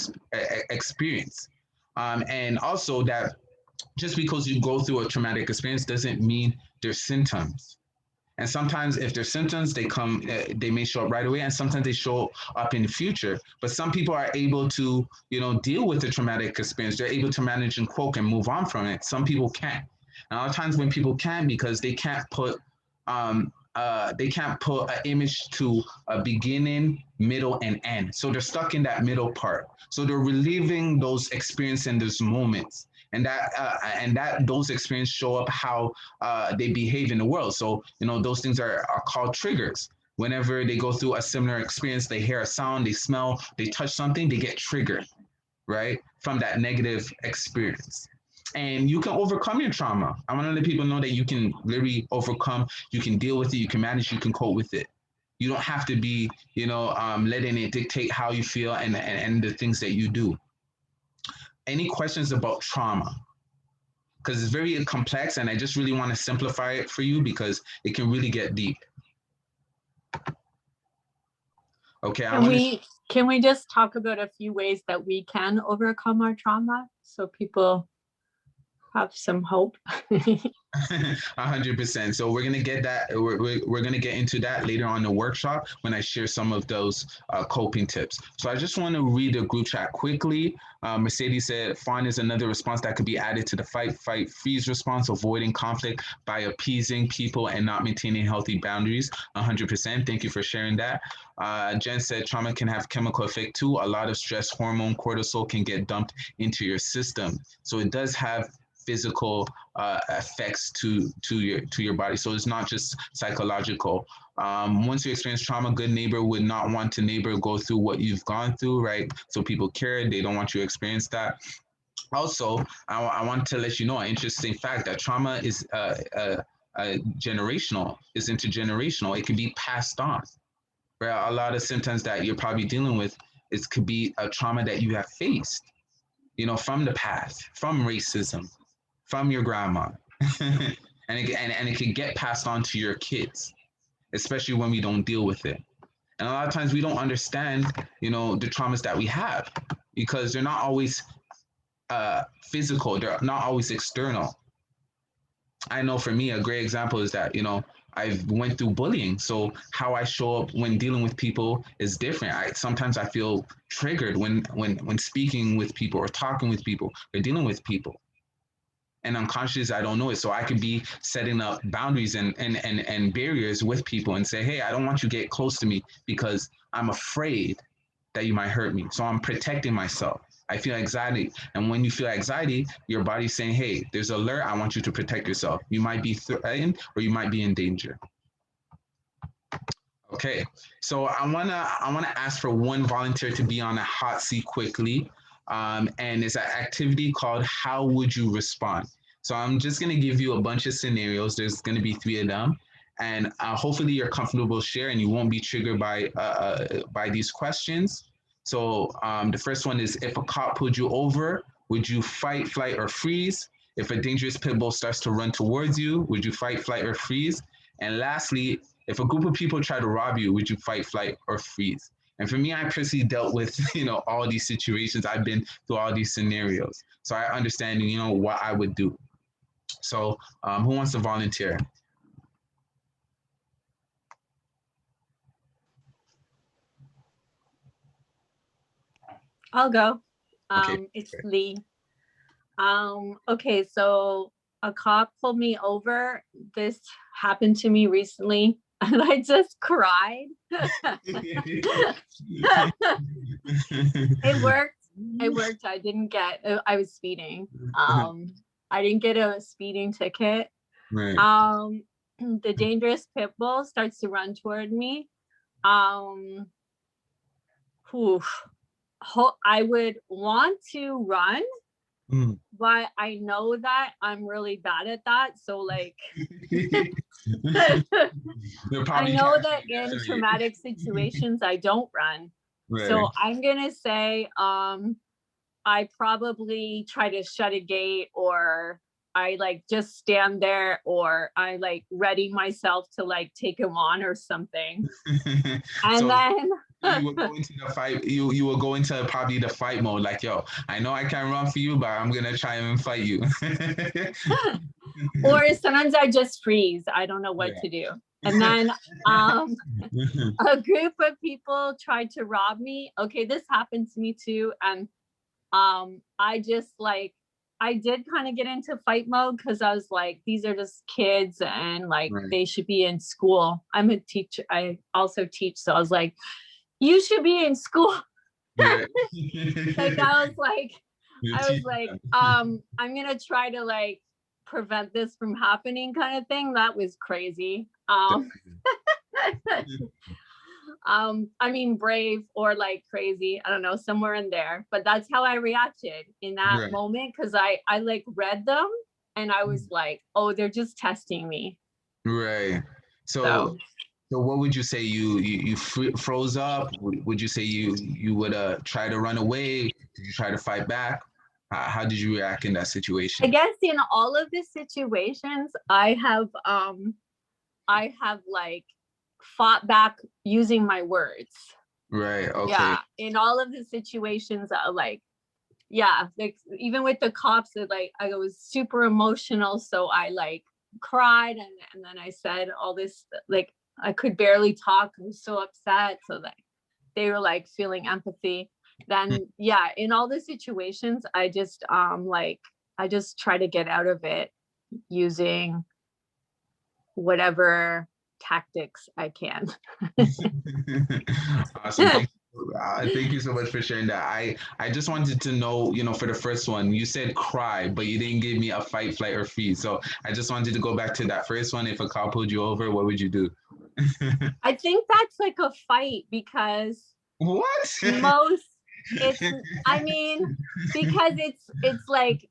experience. And also that just because you go through a traumatic experience doesn't mean there's symptoms. And sometimes if there's symptoms, they may show up right away, and sometimes they show up in the future. But some people are able to, deal with the traumatic experience. They're able to manage and cope and move on from it. Some people can't. And a lot of times when people can, because they can't put an image to a beginning, middle, and end. So they're stuck in that middle part. So they're reliving those experiences and those moments. And that those experiences show up how they behave in the world. So, those things are called triggers. Whenever they go through a similar experience, they hear a sound, they smell, they touch something, they get triggered, right? From that negative experience. And you can overcome your trauma. I want to let people know that you can literally overcome, you can deal with it, you can manage, you can cope with it. You don't have to be, letting it dictate how you feel and the things that you do. Any questions about trauma? Because it's very complex, and I just really want to simplify it for you because it can really get deep. Okay. Can we just talk about a few ways that we can overcome our trauma so people have some hope. 100%. So we're gonna get that. We're gonna get into that later on in the workshop when I share some of those coping tips. So I just want to read the group chat quickly. Mercedes said, "Fawn is another response that could be added to the fight, fight, freeze response, avoiding conflict by appeasing people and not maintaining healthy boundaries." 100%. Thank you for sharing that. Jen said, "Trauma can have chemical effect too. A lot of stress hormone, cortisol, can get dumped into your system. So it does have physical effects to your body. So it's not just psychological. Once you experience trauma, good neighbor would not want to neighbor go through what you've gone through, right? So people care, they don't want you to experience that. Also, I want to let you know an interesting fact that trauma is generational, is intergenerational. It can be passed on. Right? A lot of symptoms that you're probably dealing with, it could be a trauma that you have faced, you know, from the past, from racism, from your grandma. and it can get passed on to your kids, especially when we don't deal with it. And a lot of times we don't understand, you know, the traumas that we have because they're not always physical, they're not always external. I know for me, a great example is that, you know, I've went through bullying. So how I show up when dealing with people is different. Sometimes I feel triggered when speaking with people or talking with people or dealing with people. And unconsciously, I don't know it. So I could be setting up boundaries and barriers with people and say, hey, I don't want you to get close to me because I'm afraid that you might hurt me. So I'm protecting myself. I feel anxiety. And when you feel anxiety, your body's saying, hey, there's an alert. I want you to protect yourself. You might be threatened or you might be in danger. Okay, so I wanna ask for one volunteer to be on a hot seat quickly. And it's an activity called How Would You Respond? So I'm just gonna give you a bunch of scenarios. There's gonna be 3 of them. And hopefully you're comfortable sharing and you won't be triggered by these questions. So the first one is, if a cop pulled you over, would you fight, flight, or freeze? If a dangerous pit bull starts to run towards you, would you fight, flight, or freeze? And lastly, if a group of people try to rob you, would you fight, flight, or freeze? And for me, I personally dealt with, you know, all these situations. I've been through all these scenarios. So I understand, you know, what I would do. So who wants to volunteer? I'll go. Okay. It's Lee. Okay, so a cop pulled me over. This happened to me recently, and I just cried. It worked. It worked. I was speeding. I didn't get a speeding ticket. Right. The dangerous pit bull starts to run toward me. I would want to run, but I know that I'm really bad at that. So like, I know that in traumatic situations, I don't run. Right. So I'm gonna say, I probably try to shut a gate, or I like just stand there, or I like ready myself to like take him on or something. And so then you will go into the fight. You will go into probably the fight mode. Like, yo, I know I can't run for you, but I'm gonna try and fight you. Or sometimes I just freeze. I don't know what to do. And then a group of people tried to rob me. Okay, this happened to me too. And I just like, I did kind of get into fight mode because I was like, these are just kids and like they should be in school. I'm a teacher. I also teach. So I was like, you should be in school. Like I was like, I'm gonna try to like prevent this from happening kind of thing. That was crazy. I mean, brave or like crazy, I don't know, somewhere in there, but that's how I reacted in that moment. Cause I like read them and I was like, oh, they're just testing me. Right. So what would you say? You froze up? Would you say you would try to run away? Did you try to fight back? How did you react in that situation? I guess in all of these situations, I have like fought back using my words. Right. Okay. Yeah. In all of the situations, like, yeah, like even with the cops, like I was super emotional, so I like cried, and then I said all this, like I could barely talk, I was so upset, so like they were like feeling empathy. Then yeah, in all the situations, I just try to get out of it using whatever tactics I can. Awesome. Thank you so much for sharing that. I just wanted to know, for the first one, you said cry, but you didn't give me a fight, flight, or freeze. So I just wanted to go back to that first one. If a cop pulled you over, what would you do? I think that's like a fight because What? I mean, because it's like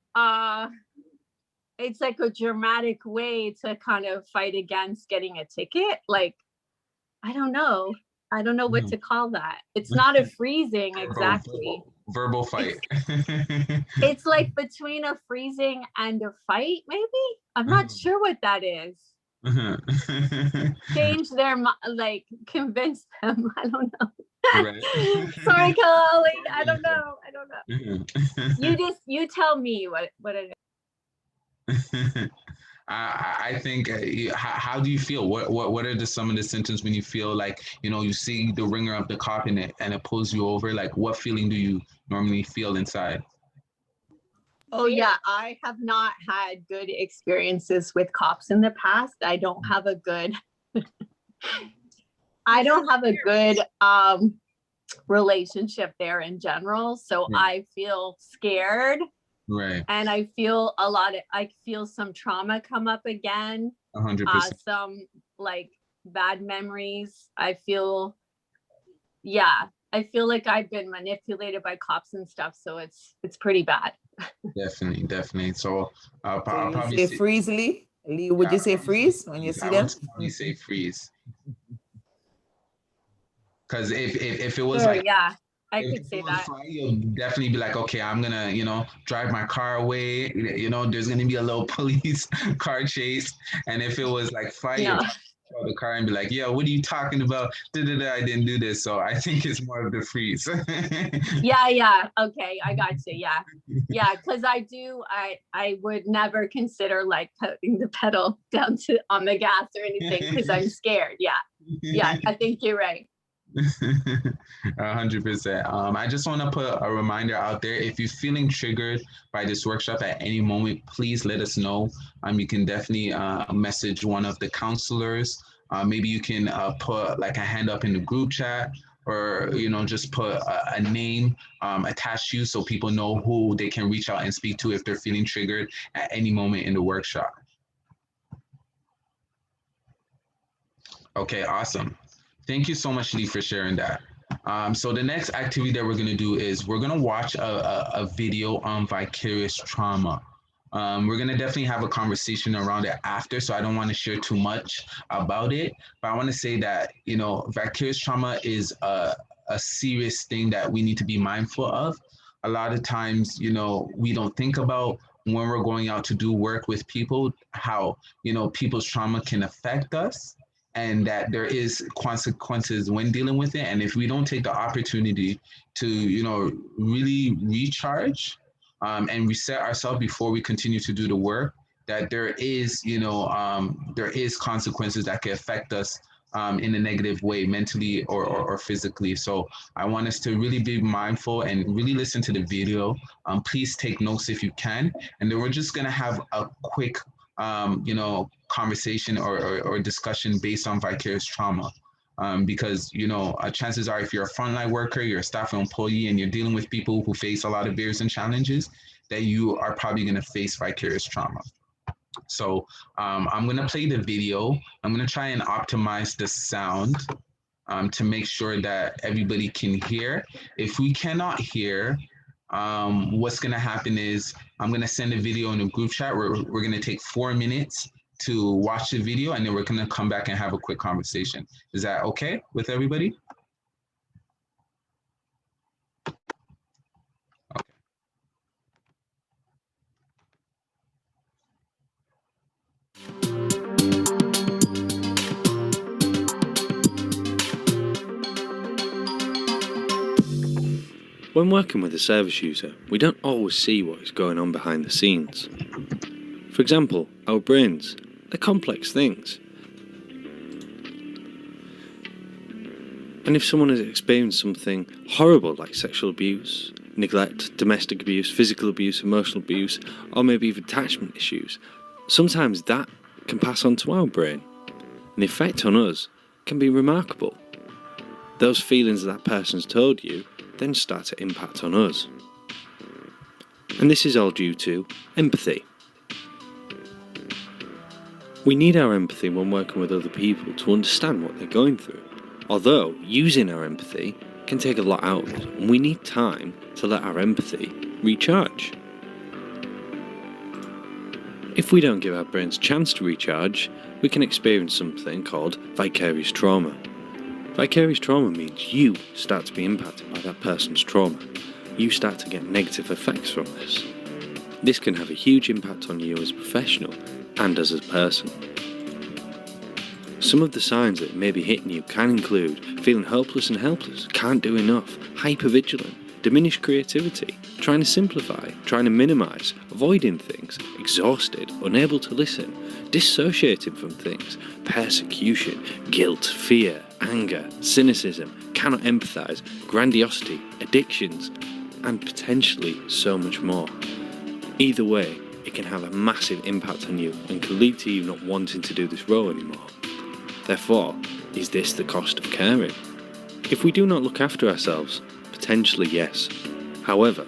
a dramatic way to kind of fight against getting a ticket. Like, I don't know what to call that. It's not a freezing exactly. Verbal fight. It's like between a freezing and a fight, maybe. I'm not sure what that is. Change their like, convince them. I don't know. Right. Sorry, Khalil. I don't know. You tell me what it is. I think, how do you feel? What are some of the symptoms when you feel like, you see the ringer of the cop and it pulls you over? Like, what feeling do you normally feel inside? Oh yeah, I have not had good experiences with cops in the past. I don't have a good relationship there in general. So I feel scared. Right. And I feel some trauma come up again. 100%. Some like bad memories. I feel like I've been manipulated by cops and stuff. So it's pretty bad. Definitely. So I'll So you probably say freeze, Lee? Lee, would you say freeze when you see them? I would probably say freeze. Because if it was sure, like, yeah, I could say that. You'll definitely be like, okay, I'm gonna, drive my car away. There's gonna be a little police car chase. And if it was like fight, the car and be like, yeah, what are you talking about? I didn't do this. So I think it's more of the freeze. Yeah. Okay, I got you. Yeah, because I would never consider like putting the pedal down on the gas or anything because I'm scared. Yeah, I think you're right. 100%. I just want to put a reminder out there. If you're feeling triggered by this workshop at any moment, please let us know. You can definitely message one of the counselors. Maybe you can put like a hand up in the group chat, or just put a name attached to you so people know who they can reach out and speak to if they're feeling triggered at any moment in the workshop. Okay, awesome. Thank you so much, Lee, for sharing that. So the next activity that we're going to do is we're going to watch a video on vicarious trauma. We're going to definitely have a conversation around it after, so I don't want to share too much about it. But I want to say that, vicarious trauma is a serious thing that we need to be mindful of. A lot of times, we don't think about when we're going out to do work with people, how, people's trauma can affect us, and that there is consequences when dealing with it. And if we don't take the opportunity to, really recharge and reset ourselves before we continue to do the work, that there is, there is consequences that can affect us in a negative way, mentally or physically. So I want us to really be mindful and really listen to the video. Please take notes if you can. And then we're just gonna have a quick conversation or discussion based on vicarious trauma. Because, chances are, if you're a frontline worker, you're a staff employee, and you're dealing with people who face a lot of barriers and challenges, that you are probably going to face vicarious trauma. So I'm going to play the video. I'm going to try and optimize the sound to make sure that everybody can hear. If we cannot hear, what's going to happen is I'm going to send a video in a group chat. We're going to take 4 minutes to watch the video, and then we're going to come back and have a quick conversation. Is that okay with everybody? When working with a service user, we don't always see what is going on behind the scenes. For example, our brains, they're complex things. And if someone has experienced something horrible like sexual abuse, neglect, domestic abuse, physical abuse, emotional abuse, or maybe even attachment issues, sometimes that can pass on to our brain. And the effect on us can be remarkable. Those feelings that person's told you then start to impact on us. And this is all due to empathy. We need our empathy when working with other people to understand what they're going through. Although using our empathy can take a lot out of us, and we need time to let our empathy recharge. If we don't give our brains a chance to recharge, we can experience something called vicarious trauma. Vicarious trauma means you start to be impacted by that person's trauma. You start to get negative effects from this. This can have a huge impact on you as a professional and as a person. Some of the signs that may be hitting you can include feeling hopeless and helpless, can't do enough, hypervigilant, diminished creativity, trying to simplify, trying to minimise, avoiding things, exhausted, unable to listen, dissociating from things, persecution, guilt, fear, anger, cynicism, cannot empathise, grandiosity, addictions, and potentially so much more. Either way, it can have a massive impact on you and can lead to you not wanting to do this role anymore. Therefore, is this the cost of caring? If we do not look after ourselves, potentially yes. However,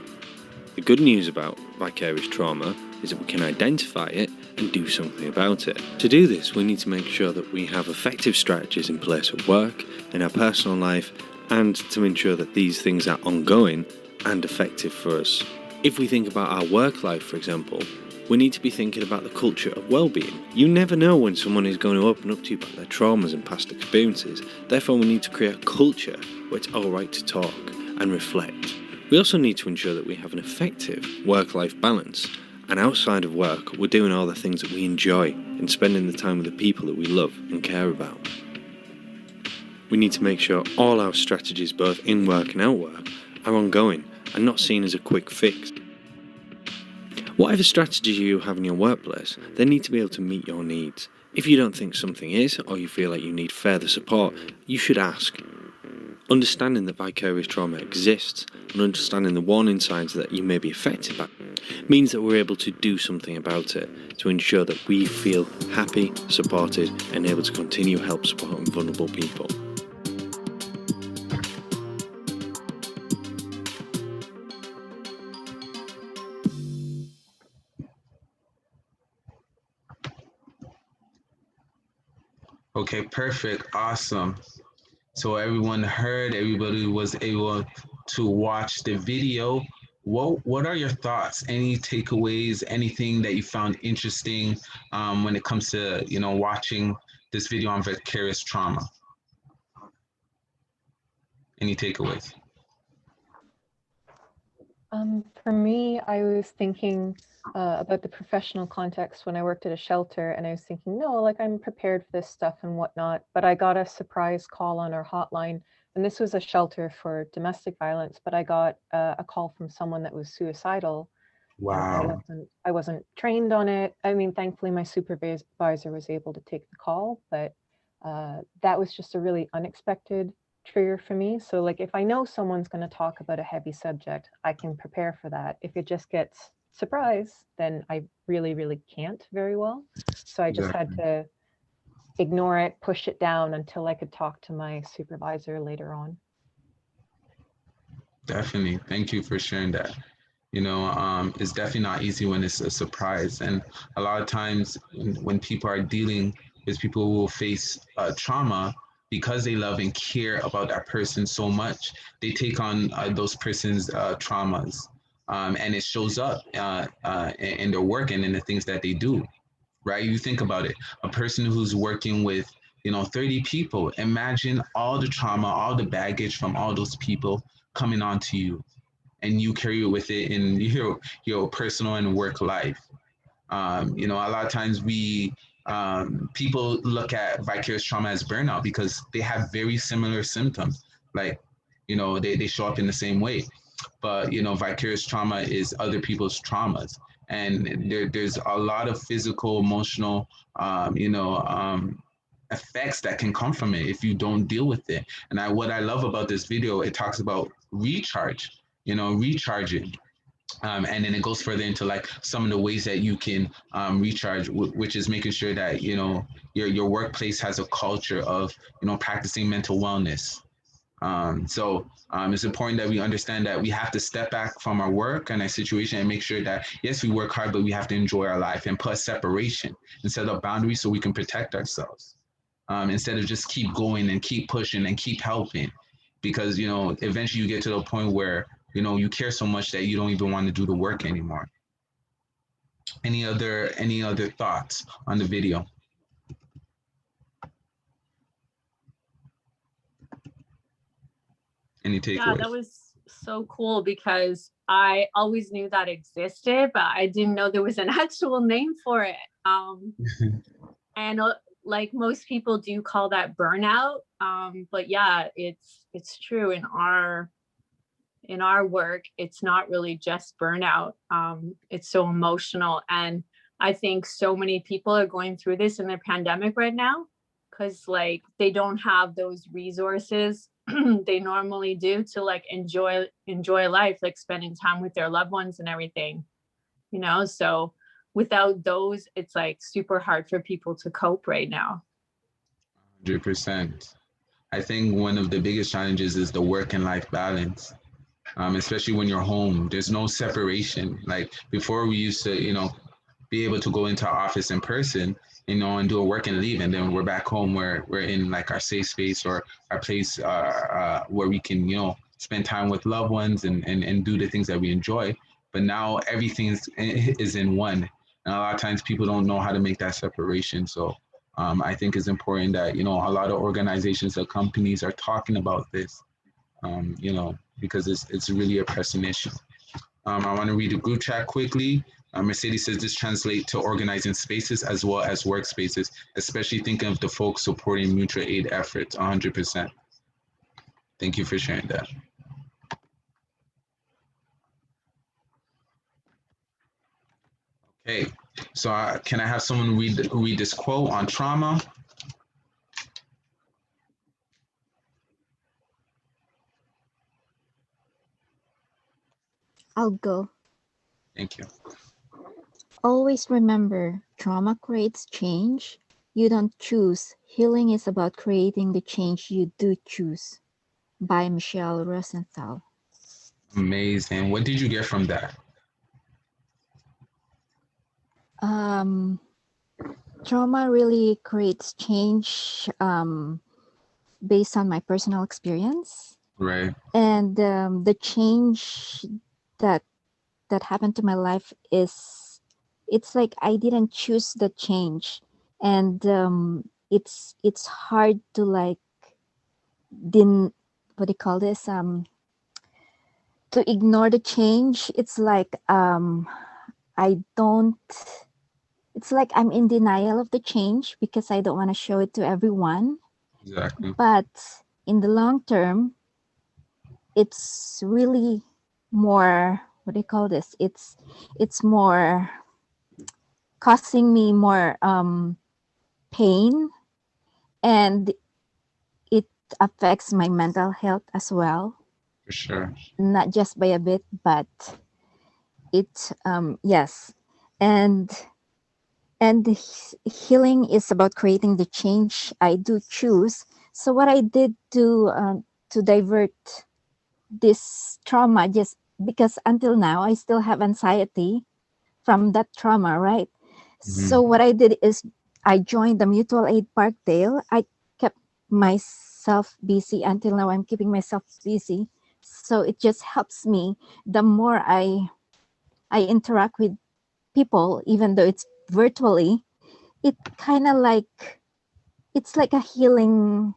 the good news about vicarious trauma is that we can identify it and do something about it. To do this, we need to make sure that we have effective strategies in place at work, in our personal life, and to ensure that these things are ongoing and effective for us. If we think about our work life, for example, we need to be thinking about the culture of well-being. You never know when someone is going to open up to you about their traumas and past experiences. Therefore, we need to create a culture where it's alright to talk and reflect. We also need to ensure that we have an effective work-life balance. And outside of work, we're doing all the things that we enjoy and spending the time with the people that we love and care about. We need to make sure all our strategies, both in work and out work, are ongoing and not seen as a quick fix. Whatever strategies you have in your workplace, they need to be able to meet your needs. If you don't think something is, or you feel like you need further support, you should ask. Understanding that vicarious trauma exists and understanding the warning signs that you may be affected by means that we're able to do something about it to ensure that we feel happy, supported, and able to continue help supporting vulnerable people. Okay, perfect. Awesome. So everyone heard, everybody was able to watch the video. What are your thoughts? Any takeaways, anything that you found interesting when it comes to, watching this video on vicarious trauma? Any takeaways? For me, I was thinking about the professional context when I worked at a shelter, and I was thinking, no, like I'm prepared for this stuff and whatnot, but I got a surprise call on our hotline, and this was a shelter for domestic violence, but I got a call from someone that was suicidal. Wow. I wasn't trained on it. I mean, thankfully my supervisor was able to take the call, but that was just a really unexpected trigger for me. So like if I know someone's going to talk about a heavy subject, I can prepare for that. If it just gets surprise, then I really can't very well. So I just had to ignore it, push it down until I could talk to my supervisor later on. Definitely. Thank you for sharing that. It's definitely not easy when it's a surprise. And a lot of times when people are dealing with people who will face trauma, because they love and care about that person so much, they take on those person's traumas. And it shows up in their work and in the things that they do, right? You think about it, a person who's working with, 30 people, imagine all the trauma, all the baggage from all those people coming onto you, and you carry it with it in your personal and work life. A lot of times people look at vicarious trauma as burnout because they have very similar symptoms. Like, they show up in the same way. but vicarious trauma is other people's traumas, and there's a lot of physical, emotional, effects that can come from it if you don't deal with it. And what I love about this video, it talks about recharge, recharging. And then it goes further into like some of the ways that you can recharge, which is making sure that your workplace has a culture of practicing mental wellness. So it's important that we understand that we have to step back from our work and our situation and make sure that, yes, we work hard, but we have to enjoy our life and put separation and set up boundaries so we can protect ourselves, instead of just keep going and keep pushing and keep helping. Because, eventually you get to the point where, you care so much that you don't even want to do the work anymore. Any other thoughts on the video? Any takeaways? Yeah, that was so cool because I always knew that existed, but I didn't know there was an actual name for it. And like most people do call that burnout. But yeah, it's true in our work. It's not really just burnout. It's so emotional. And I think so many people are going through this in the pandemic right now because like they don't have those resources they normally do to like enjoy life, like spending time with their loved ones and everything, so without those, it's like super hard for people to cope right now. 100%. I think one of the biggest challenges is the work and life balance, especially when you're home. There's no separation. Like before, we used to, be able to go into our office in person, and do a work and leave, and then we're back home where we're in like our safe space or our place where we can, spend time with loved ones and do the things that we enjoy. But now everything is in one, and a lot of times people don't know how to make that separation. So I think it's important that, a lot of organizations or companies are talking about this, because it's really a pressing issue. I want to read the group chat quickly. Mercedes says this translates to organizing spaces as well as workspaces, especially thinking of the folks supporting mutual aid efforts. 100%. Thank you for sharing that. Okay, so can I have someone read this quote on trauma? I'll go. Thank you. Always remember, trauma creates change. You don't choose. Healing is about creating the change you do choose. By Michelle Rosenthal. Amazing. What did you get from that? Trauma really creates change based on my personal experience. Right. And the change that happened to my life it's like I didn't choose the change, and it's hard to like what do you call this, to ignore the change. It's like it's like I'm in denial of the change because I don't want to show it to everyone. Exactly. But in the long term, it's really more, what do you call this, it's more causing me more pain, and it affects my mental health as well. For sure. Not just by a bit, but it yes. And healing is about creating the change I do choose. So what I did to divert this trauma, just because until now I still have anxiety from that trauma, right? So what I did is I joined the mutual aid Parkdale. I kept myself busy. Until now, I'm keeping myself busy. So it just helps me. The more I interact with people, even though it's virtually, it kind of like, it's like a healing.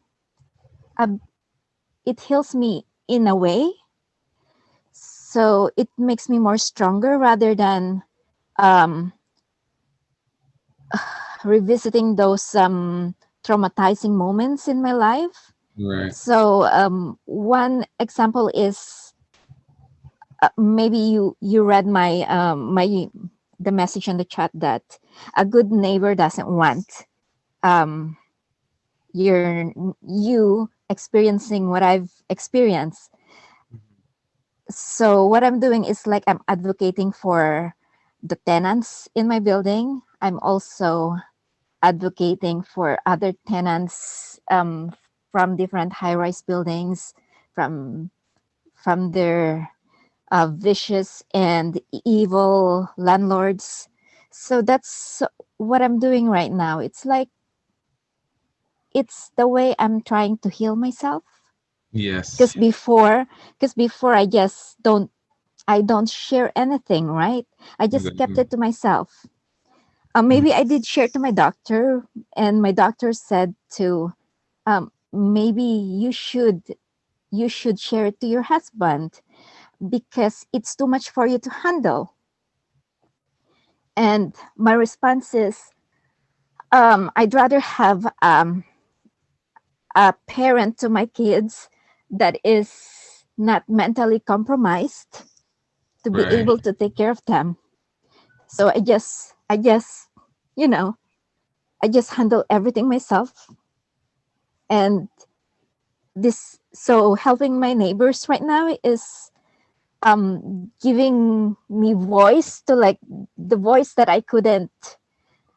It heals me in a way. So it makes me more stronger rather than revisiting those traumatizing moments in my life. Right. So one example is maybe you read my the message in the chat that a good neighbor doesn't want um, you experiencing what I've experienced. So what I'm doing is like I'm advocating for the tenants in my building. I'm also advocating for other tenants from different high-rise buildings, from their vicious and evil landlords. So that's what I'm doing right now. It's like it's the way I'm trying to heal myself. Yes. Because before I don't share anything, right? I just kept it to myself. Maybe I did share to my doctor, and my doctor said to maybe you should share it to your husband because it's too much for you to handle. And my response is, I'd rather have a parent to my kids that is not mentally compromised to be Right. able to take care of them. So I just, you know, I just handle everything myself. And so helping my neighbors right now is giving me voice to like the voice that I couldn't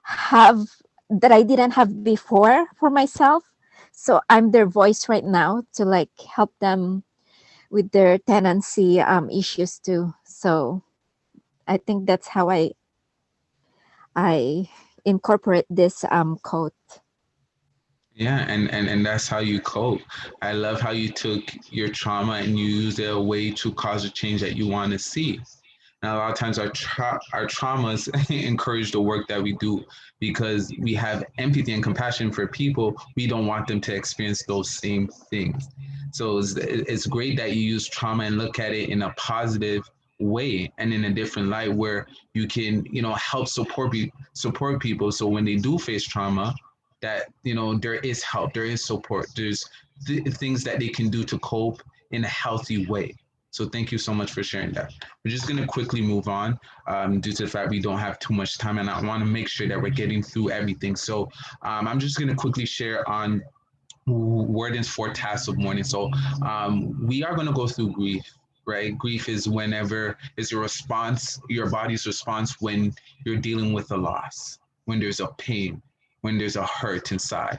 have, that I didn't have before for myself. So I'm their voice right now to like help them with their tenancy issues too. So I think that's how I incorporate this quote. Yeah, and that's how you cope. I love how you took your trauma and you used it a way to cause a change that you want to see. And a lot of times our traumas encourage the work that we do because we have empathy and compassion for people. We don't want them to experience those same things. So it's great that you use trauma and look at it in a positive way and in a different light where you can, help support people. So when they do face trauma, that, there is help, there is support, there's things that they can do to cope in a healthy way. So thank you so much for sharing that. We're just going to quickly move on due to the fact we don't have too much time, and I want to make sure that we're getting through everything. So I'm just going to quickly share on Warden's 4 tasks of mourning. So we are going to go through grief, right? Grief is whenever is your response, your body's response when you're dealing with a loss, when there's a pain, when there's a hurt inside.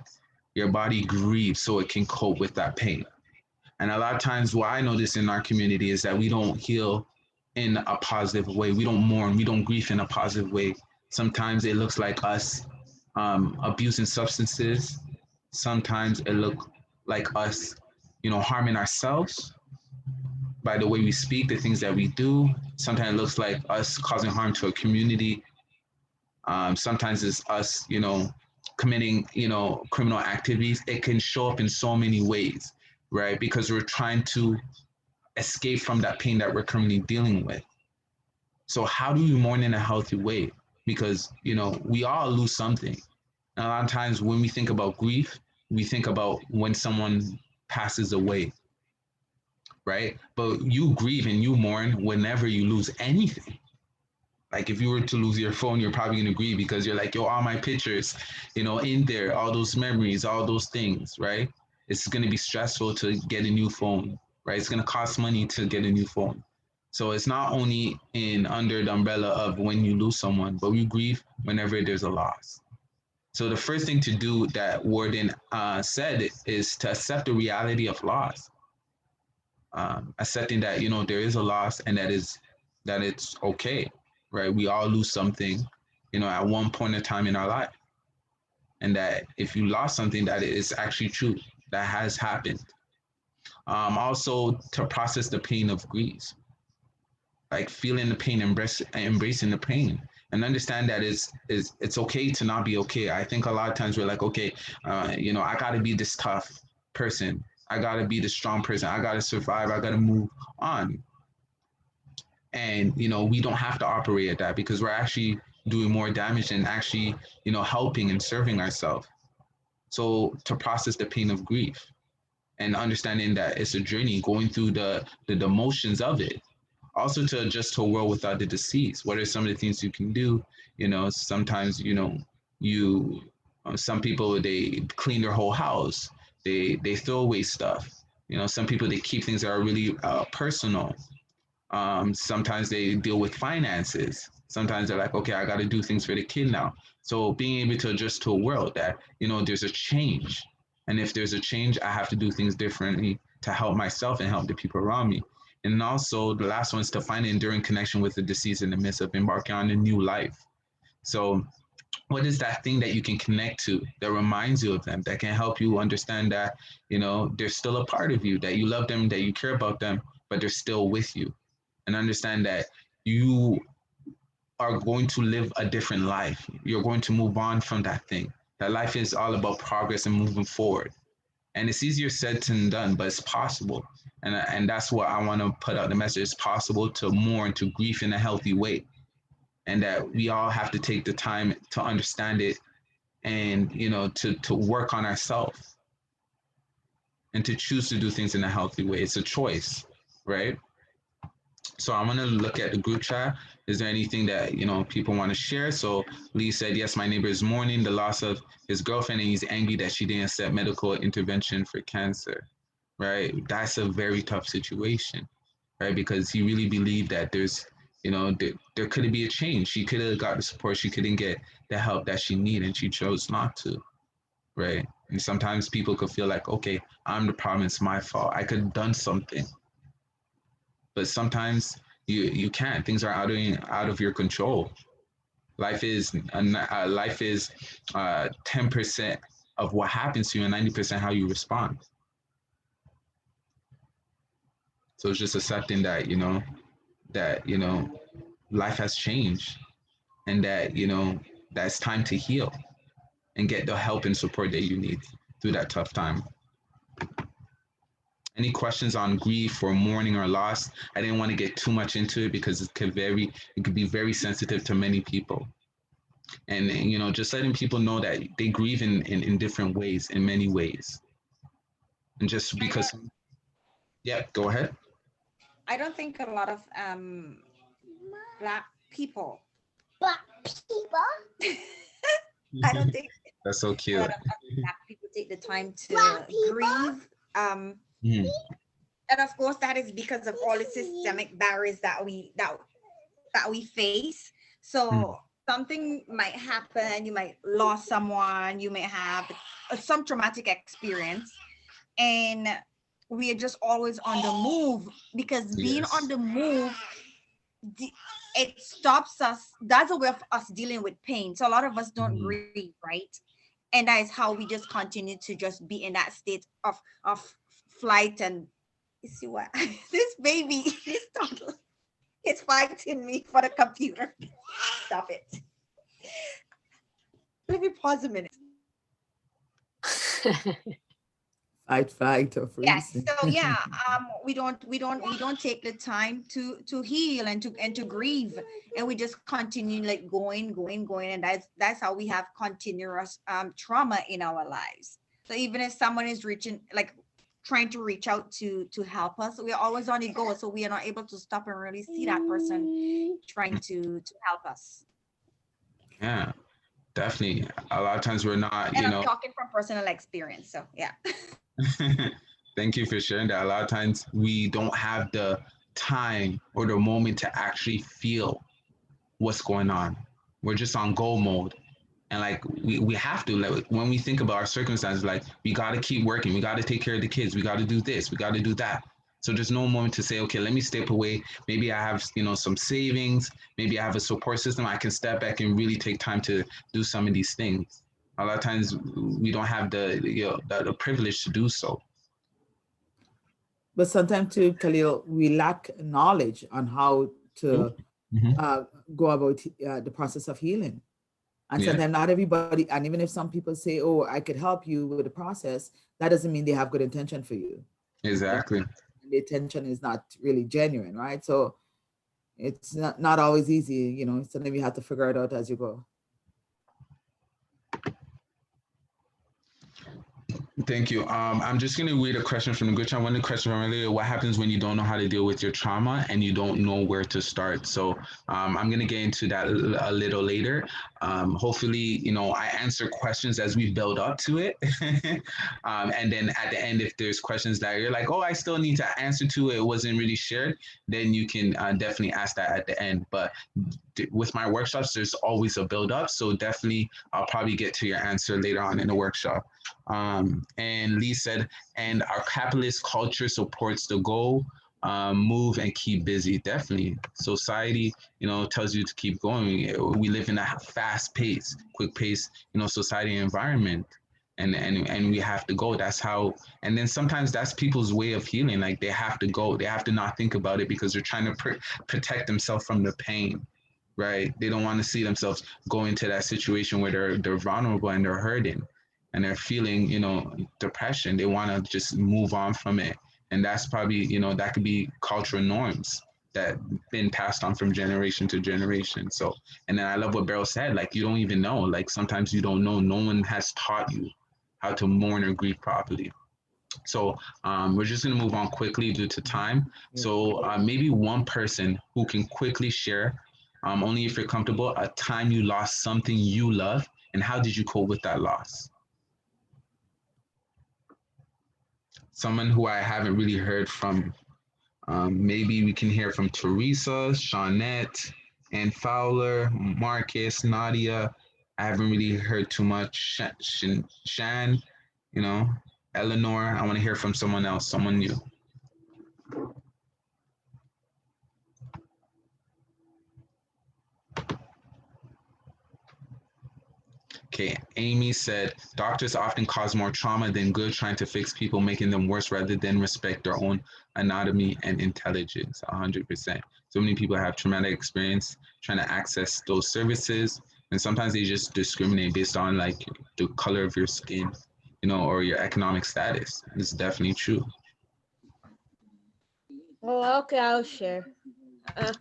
Your body grieves so it can cope with that pain. And a lot of times, what I notice in our community is that we don't heal in a positive way. We don't mourn. We don't grieve in a positive way. Sometimes it looks like us abusing substances. Sometimes it looks like us, harming ourselves by the way we speak, the things that we do. Sometimes it looks like us causing harm to a community. Sometimes it's us, committing, criminal activities. It can show up in so many ways, right? Because we're trying to escape from that pain that we're currently dealing with. So how do we mourn in a healthy way? Because, we all lose something. And a lot of times when we think about grief, we think about when someone passes away, right? But you grieve and you mourn whenever you lose anything. Like if you were to lose your phone, you're probably gonna grieve because you're like, yo, all my pictures, in there, all those memories, all those things, right? It's gonna be stressful to get a new phone, right? It's gonna cost money to get a new phone. So it's not only under the umbrella of when you lose someone, but we grieve whenever there's a loss. So the first thing to do that Warden said is to accept the reality of loss. Accepting that, there is a loss and that it's okay, right? We all lose something, at one point in time in our life. And that if you lost something, that is actually true, that has happened. Also to process the pain of grief, like feeling the pain, embracing the pain, and understand that it's okay to not be okay. I think a lot of times we're like, okay, I gotta be this tough person. I gotta be the strong person. I gotta survive. I gotta move on. And, we don't have to operate at that because we're actually doing more damage than actually, helping and serving ourselves. So to process the pain of grief and understanding that it's a journey, going through the motions of it, Also to adjust to a world without the disease. What are some of the things you can do? You know, sometimes, you know, some people, they clean their whole house. They throw away stuff. You know, some people, they keep things that are really personal. Sometimes they deal with finances. Sometimes they're like, okay, I got to do things for the kid now. So being able to adjust to a world that, you know, there's a change. And if there's a change, I have to do things differently to help myself and help the people around me. And also the last one is to find an enduring connection with the deceased in the midst of embarking on a new life. So what is that thing that you can connect to that reminds you of them, that can help you understand that, you know, they're still a part of you, that you love them, that you care about them, but they're still with you. And understand that you are going to live a different life. You're going to move on from that thing. That life is all about progress and moving forward. And it's easier said than done, but it's possible. And that's what I want to put out the message. It's possible to mourn, to grief in a healthy way. And that we all have to take the time to understand it and, you know, to work on ourselves and to choose to do things in a healthy way. It's a choice, right? So I'm gonna look at the group chat. Is there anything that, you know, people want to share? So Lee said, yes, my neighbor is mourning the loss of his girlfriend and he's angry that she didn't accept medical intervention for cancer, right? That's a very tough situation, right? Because he really believed that there's, you know, there could be a change. She could have got the support. She couldn't get the help that she needed and she chose not to, right? And sometimes people could feel like, okay, I'm the problem. It's my fault. I could have done something. But sometimes you can't. Things are out of your control. Life is 10% of what happens to you and 90% how you respond. So it's just accepting that, you know, life has changed and that, you know, that it's time to heal and get the help and support that you need through that tough time. Any questions on grief or mourning or loss? I didn't want to get too much into it because it could be very sensitive to many people. And you know, just letting people know that they grieve in different ways, in many ways. And just because, yeah, go ahead. I don't think a lot of black people. I don't think That's so a cute. lot of black people take the time to grieve. And of course, that is because of all the systemic barriers that we face. So something might happen. You might lose someone. You may have some traumatic experience, and we are just always on the move because being on the move, it stops us. That's a way of us dealing with pain. So a lot of us don't grieve, right? And that is how we just continue to just be in that state of flight. And you see what this baby, this toddler, is fighting me for the computer. Stop it. Let me pause a minute. Fight or freeze. Yes. So yeah, we don't take the time to heal and to grieve, and we just continue like going, and that's how we have continuous trauma in our lives. So even if someone is trying to reach out to help us, we're always on the go, so we are not able to stop and really see that person trying to help us. Yeah, definitely. A lot of times we're not, and I'm talking from personal experience, so yeah. Thank you for sharing that. A lot of times we don't have the time or the moment to actually feel what's going on. We're just on go mode. And like we have to, like, when we think about our circumstances, like we got to keep working, we got to take care of the kids, we got to do this, we got to do that. So there's no moment to say, okay, let me step away. Maybe I have, you know, some savings. Maybe I have a support system. I can step back and really take time to do some of these things. A lot of times we don't have the privilege to do so. But sometimes too, Khalil, we lack knowledge on how to go about the process of healing. And sometimes not everybody, and even if some people say, oh, I could help you with the process, that doesn't mean they have good intention for you. Exactly. The intention is not really genuine, right? So it's not always easy, you know, sometimes you have to figure it out as you go. Thank you. I'm just going to read a question from the group chat. One of the questions from earlier: what happens when you don't know how to deal with your trauma and you don't know where to start? So I'm going to get into that a little later. Hopefully, you know, I answer questions as we build up to it. And then at the end, if there's questions that you're like, oh, I still need to answer to it, wasn't really shared, then you can definitely ask that at the end. But with my workshops, there's always a build up. So definitely, I'll probably get to your answer later on in the workshop. And Lee said, and our capitalist culture supports the goal, move and keep busy. Definitely. Society, you know, tells you to keep going. We live in a fast pace, quick pace, you know, society environment. And we have to go. That's how, and then sometimes that's people's way of healing. Like they have to go. They have to not think about it because they're trying to protect themselves from the pain, right? They don't want to see themselves go into that situation where they're vulnerable and they're hurting and they're feeling, you know, depression. They want to just move on from it. And that's probably, you know, that could be cultural norms that been passed on from generation to generation. So, and then I love what Beryl said, like, you don't even know, like sometimes you don't know, no one has taught you how to mourn or grieve properly. So we're just gonna move on quickly due to time. So maybe one person who can quickly share, only if you're comfortable, a time you lost something you love and how did you cope with that loss? Someone who I haven't really heard from. Maybe we can hear from Teresa, Shawnette, Ann Fowler, Marcus, Nadia. I haven't really heard too much. Shan, you know, Eleanor. I want to hear from someone else, someone new. Okay, Amy said, doctors often cause more trauma than good, trying to fix people, making them worse rather than respect their own anatomy and intelligence. 100%. So many people have traumatic experience trying to access those services, and sometimes they just discriminate based on like the color of your skin, you know, or your economic status. It's definitely true. Oh, okay, I'll share. Uh,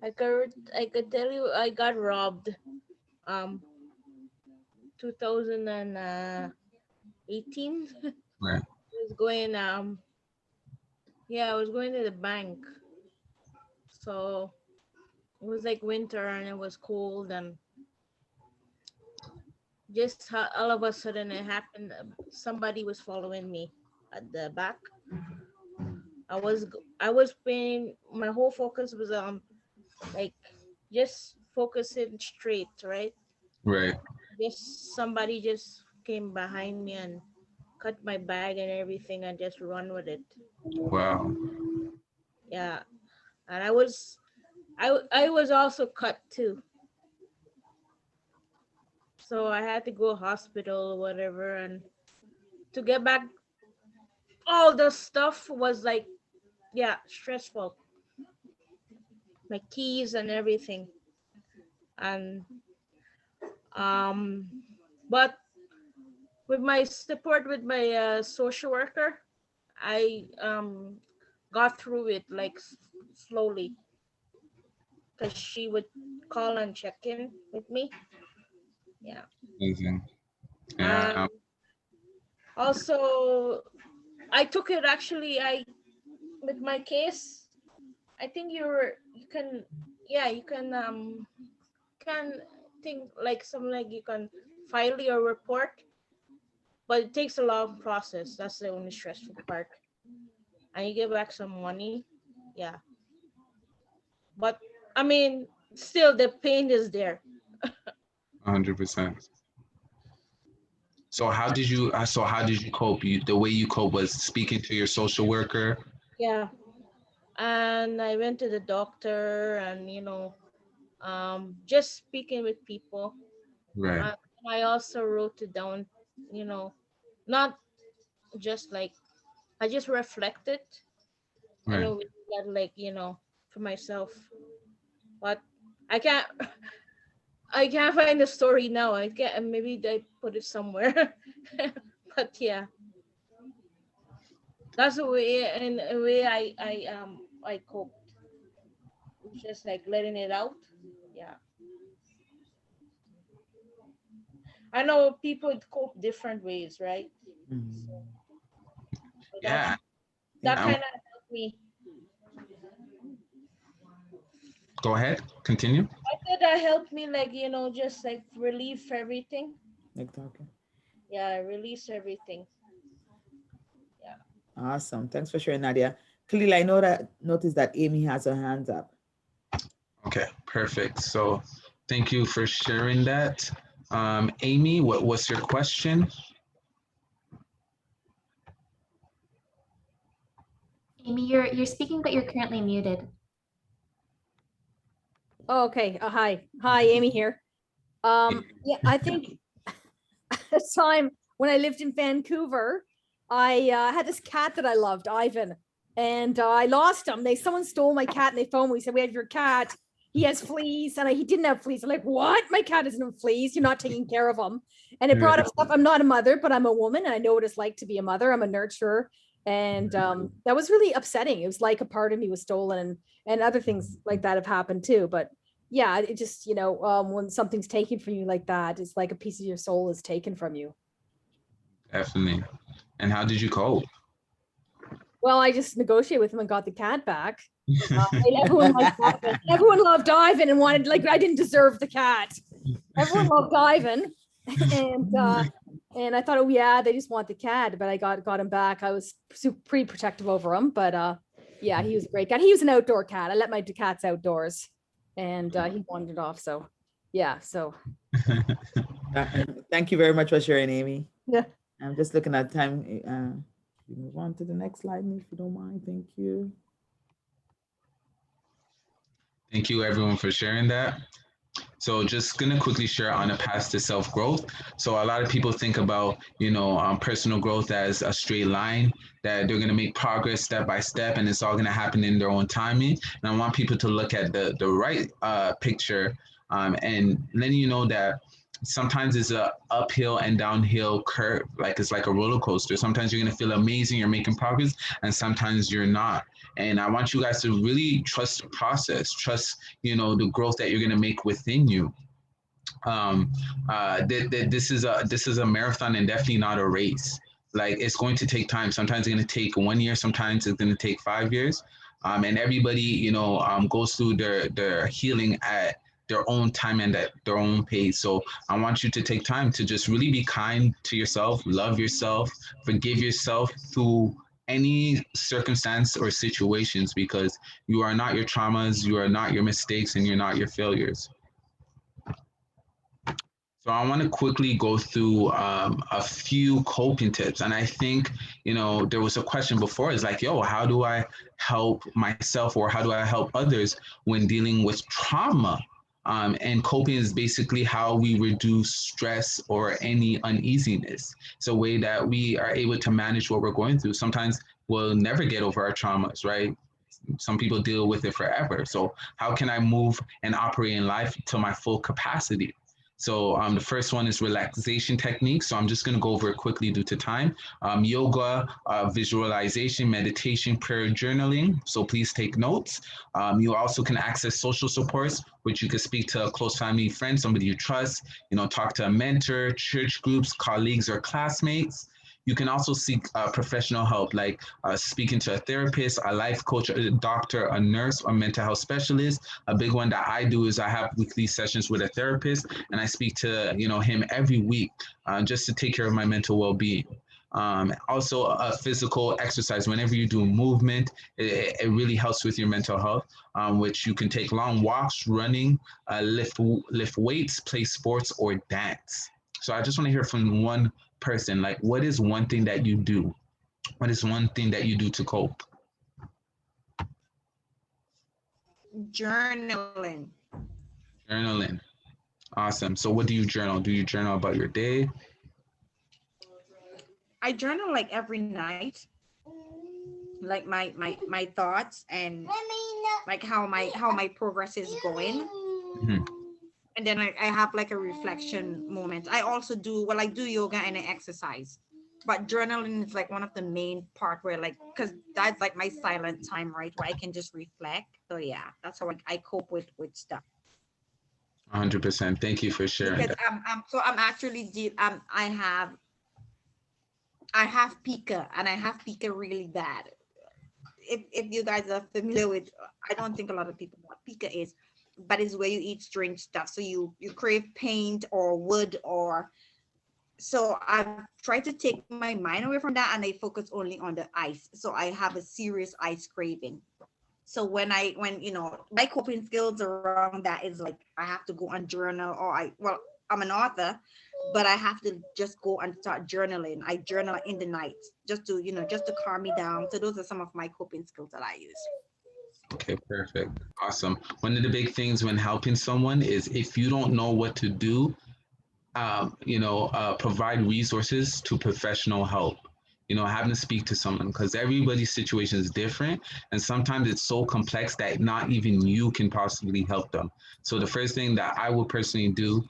I could tell you I got robbed. 2018. Right. I was going yeah, I was going to the bank. So it was like winter and it was cold and just all of a sudden it happened. Somebody was following me at the back. I was paying, my whole focus was on like just focusing straight, right? Right. Just somebody just came behind me and cut my bag and everything and just run with it. Wow. Yeah. And I was also cut too. So I had to go hospital or whatever, and to get back all the stuff was like, yeah, stressful. My keys and everything. And um but with my support with my social worker, I got through it like slowly because she would call and check in with me. Yeah. Amazing. Yeah. And also I took it actually, I with my case, I think you can, yeah, you can think like something like you can file your report, but it takes a long process. That's the only stressful part. And you get back some money. Yeah. But I mean, still the pain is there. 100%. So how did you cope? The way you cope was speaking to your social worker. Yeah. And I went to the doctor and just speaking with people. Right. I also wrote it down, not just like I just reflected in Right. a way that like, for myself. But I can't I can't find the story now. I can't, maybe I put it somewhere. But yeah, that's the way in a way I cope. It's just like letting it out. Yeah. I know people cope different ways, right? Mhm. So Yeah. that I- kind of helped me. Go ahead. Continue. I said that helped me, like, just like relieve everything. Exactly. Yeah, release everything. Yeah. Awesome. Thanks for sharing, Nadia. Khalil, I know that notice that Amy has her hands up. Okay, perfect. So thank you for sharing that. Amy, what's your question? Amy, you're speaking, but you're currently muted. Oh, okay. Hi, Amy here. Yeah, I think at the time when I lived in Vancouver, I had this cat that I loved, Ivan, and I lost him. Someone stole my cat, and they phoned me. Said, "We have your cat. He has fleas," and he didn't have fleas. I'm like, "What? My cat doesn't have fleas. You're not taking care of him." And it brought up stuff. I'm not a mother, but I'm a woman, and I know what it's like to be a mother. I'm a nurturer, and that was really upsetting. It was like a part of me was stolen, and other things like that have happened too. But yeah, it just, when something's taken from you like that, it's like a piece of your soul is taken from you. Definitely. And how did you cope? Well, I just negotiated with him and got the cat back. Everyone loved Ivan and wanted, like, I didn't deserve the cat. Everyone loved Ivan. And I thought, oh yeah, they just want the cat, but I got him back. I was pretty protective over him, but yeah, he was a great cat. He was an outdoor cat. I let my cats outdoors, and he wandered off. So yeah, so Thank you very much for sharing, Amy. yeah. I'm just looking at time. We move on to the next slide, if you don't mind. Thank you. Thank you everyone for sharing that. So just gonna quickly share on a path to self-growth. So a lot of people think about, personal growth as a straight line, that they're gonna make progress step by step and it's all gonna happen in their own timing. And I want people to look at the right picture and letting you know that sometimes it's a uphill and downhill curve, like it's like a roller coaster. Sometimes you're gonna feel amazing, you're making progress, and sometimes you're not. And I want you guys to really trust the process, trust, the growth that you're gonna make within you. This is a marathon and definitely not a race. Like it's going to take time. Sometimes it's going to take 1 year. Sometimes it's going to take 5 years. And everybody, goes through their healing at their own time and at their own pace. So I want you to take time to just really be kind to yourself, love yourself, forgive yourself through any circumstance or situations, because you are not your traumas, you are not your mistakes, and you're not your failures. So I want to quickly go through a few coping tips. And I think, there was a question before, it's like, yo, how do I help myself or how do I help others when dealing with trauma? And coping is basically how we reduce stress or any uneasiness. It's a way that we are able to manage what we're going through. Sometimes we'll never get over our traumas, right? Some people deal with it forever. So how can I move and operate in life to my full capacity? So the first one is relaxation techniques. So I'm just going to go over it quickly due to time. Yoga, visualization, meditation, prayer, journaling. So please take notes. You also can access social supports, which you can speak to a close family friend, somebody you trust, talk to a mentor, church groups, colleagues, or classmates. You can also seek professional help, like speaking to a therapist, a life coach, a doctor, a nurse, or mental health specialist. A big one that I do is I have weekly sessions with a therapist, and I speak to him every week just to take care of my mental well-being. Also, a physical exercise. Whenever you do movement, it really helps with your mental health, which you can take long walks, running, lift weights, play sports, or dance. So I just want to hear from one person, like, what is one thing that you do? What is one thing that you do to cope? Journaling. Journaling. Awesome. So what do you journal? Do you journal about your day? I journal like every night, like my thoughts and like how my progress is going. Mm-hmm. And then I have like a reflection moment. I also do yoga and I exercise, but journaling is like one of the main part where, like, because that's like my silent time, right, where I can just reflect. So yeah, that's how I cope with stuff. 100%. Thank you for sharing Because that. I'm actually I have pica, and I have pica really bad. If you guys are familiar with, I don't think a lot of people know what pica is, but it's where you eat strange stuff. So you crave paint or wood, or so I've tried to take my mind away from that, and I focus only on the ice. So I have a serious ice craving. So when my coping skills around that is like I have to go and journal, or I'm an author, but I have to just go and start journaling. I journal in the night just to calm me down. So those are some of my coping skills that I use. Okay, perfect. Awesome. One of the big things when helping someone is if you don't know what to do, provide resources to professional help. Having to speak to someone because everybody's situation is different. And sometimes it's so complex that not even you can possibly help them. So the first thing that I would personally do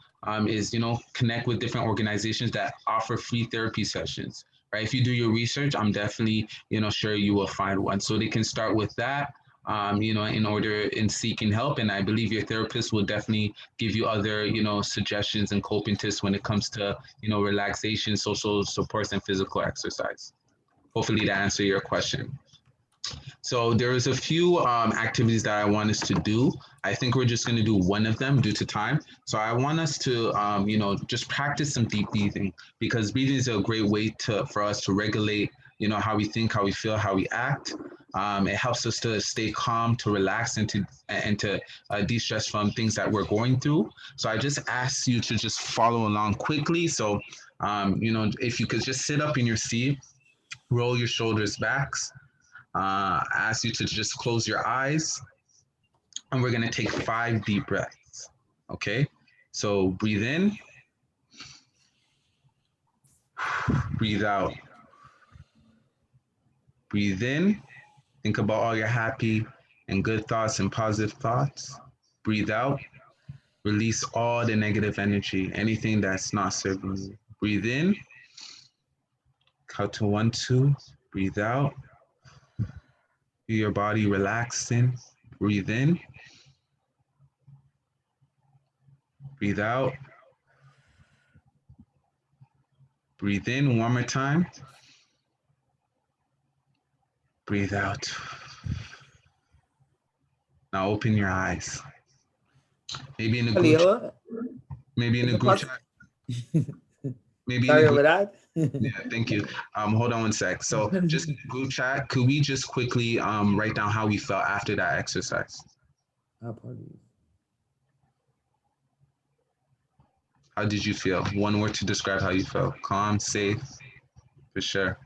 is, connect with different organizations that offer free therapy sessions, right? If you do your research, I'm definitely, sure you will find one. So they can start with that. In order in seeking help. And I believe your therapist will definitely give you other, suggestions and coping tips when it comes to, relaxation, social supports, and physical exercise. Hopefully that answer your question. So there is a few activities that I want us to do. I think we're just going to do one of them due to time. So I want us to, just practice some deep breathing because breathing is a great way for us to regulate, how we think, how we feel, how we act. It helps us to stay calm, to relax, and to de-stress from things that we're going through. So I just ask you to just follow along quickly. So, if you could just sit up in your seat, roll your shoulders back. I ask you to just close your eyes, and we're gonna take 5 deep breaths. Okay, so breathe in, breathe out. Breathe in, think about all your happy and good thoughts and positive thoughts. Breathe out, release all the negative energy, anything that's not serving you. Breathe in, count to 1, 2, breathe out. Feel your body relaxing. Breathe in, breathe out. Breathe in one more time. Breathe out. Now open your eyes. Maybe in a group chat. Maybe in a group chat. Maybe Sorry about that. Yeah, thank you. Hold on one sec. So just group chat, could we just quickly write down how we felt after that exercise? Apologies. How did you feel? One word to describe how you felt. Calm, safe, for sure.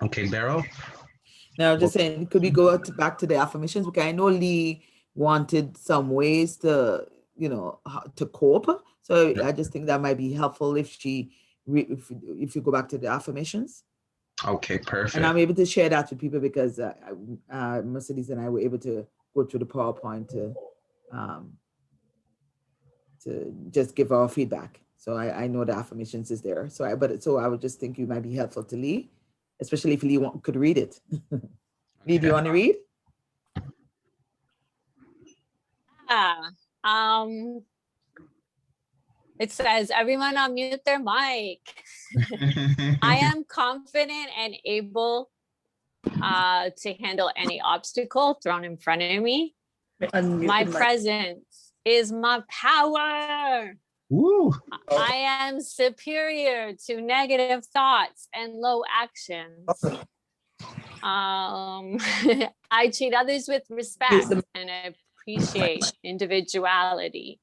Okay, Beryl? Now, I'm just saying, could we go back to the affirmations? Because I know Lee wanted some ways to, to cope. So I just think that might be helpful if if you go back to the affirmations. Okay, perfect. And I'm able to share that with people because Mercedes and I were able to go through the PowerPoint to just give our feedback. So I know the affirmations is there. So I would just think you might be helpful to Lee, especially if Lee could read it. Lee, do you want to read? It says, everyone unmute their mic. I am confident and able to handle any obstacle thrown in front of me. My presence is my power. Woo. I am superior to negative thoughts and low actions. I treat others with respect and appreciate individuality.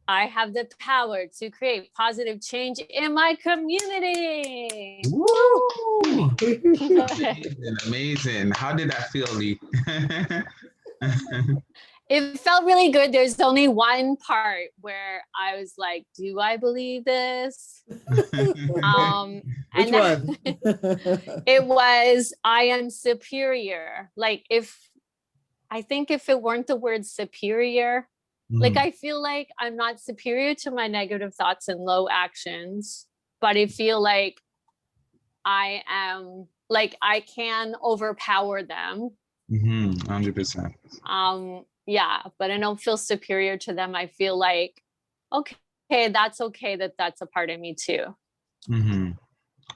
I have the power to create positive change in my community. Woo! Amazing. How did that feel, Lee? It felt really good. There's only one part where I was like, do I believe this? Which one? It was, I am superior. Like I think if it weren't the word superior, like I feel like I'm not superior to my negative thoughts and low actions, but I feel like I am, like I can overpower them. 100%. yeah, but I don't feel superior to them. I feel like, okay, that's okay, that's a part of me too. Mm-hmm.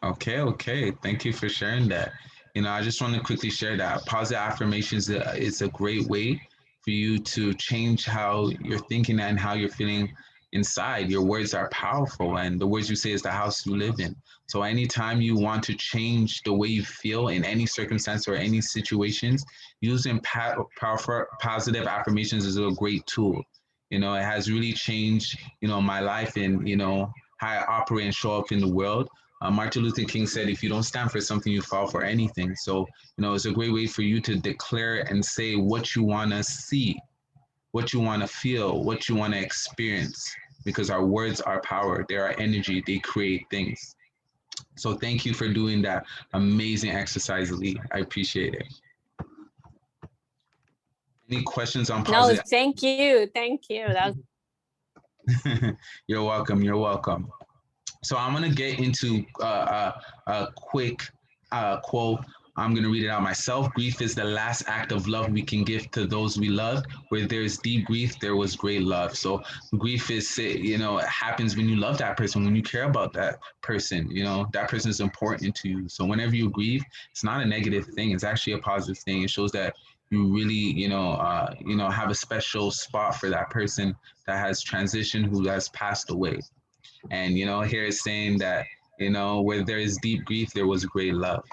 Okay. Thank you for sharing that. I just want to quickly share that positive affirmations is a great way for you to change how you're thinking and how you're feeling inside. Your words are powerful, and the words you say is the house you live in. So anytime you want to change the way you feel in any circumstance or any situations, using powerful positive affirmations is a great tool. It has really changed, my life and, how I operate and show up in the world. Martin Luther King said, if you don't stand for something, you fall for anything. So, it's a great way for you to declare and say what you want to see, what you want to feel, what you want to experience, because our words are power. They are energy. They create things. So thank you for doing that amazing exercise, Lee. I appreciate it. Any questions on No, positive? thank you. That was You're welcome. So I'm going to get into a quick quote. I'm going to read it out myself. Grief is the last act of love we can give to those we love. Where there is deep grief, there was great love. So grief is, it happens when you love that person, when you care about that person, that person is important to you. So whenever you grieve, it's not a negative thing. It's actually a positive thing. It shows that you really, have a special spot for that person that has transitioned, who has passed away. And, here it's saying that, where there is deep grief, there was great love,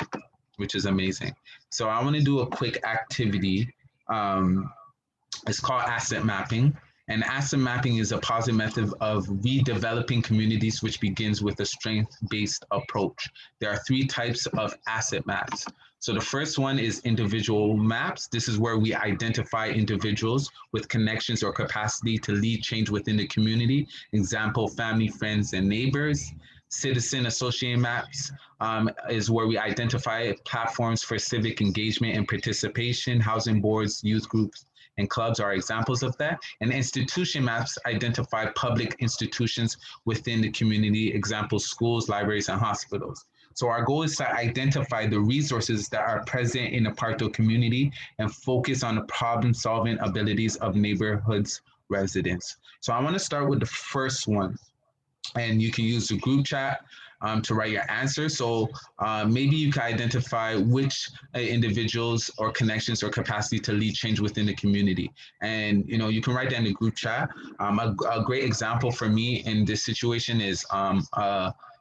which is amazing. So I want to do a quick activity. It's called asset mapping. And asset mapping is a positive method of redeveloping communities, which begins with a strength-based approach. There are 3 types of asset maps. So the first one is individual maps. This is where we identify individuals with connections or capacity to lead change within the community. Example, family, friends, and neighbors. Citizen associated maps is where we identify platforms for civic engagement and participation. Housing boards, youth groups, and clubs are examples of that. And institution maps identify public institutions within the community, examples, schools, libraries, and hospitals. So our goal is to identify the resources that are present in the Parkdale community and focus on the problem-solving abilities of neighborhoods residents. So I want to start with the first one. And you can use the group chat to write your answer. So maybe you can identify which individuals or connections or capacity to lead change within the community. And, you can write that in the group chat. A great example for me in this situation is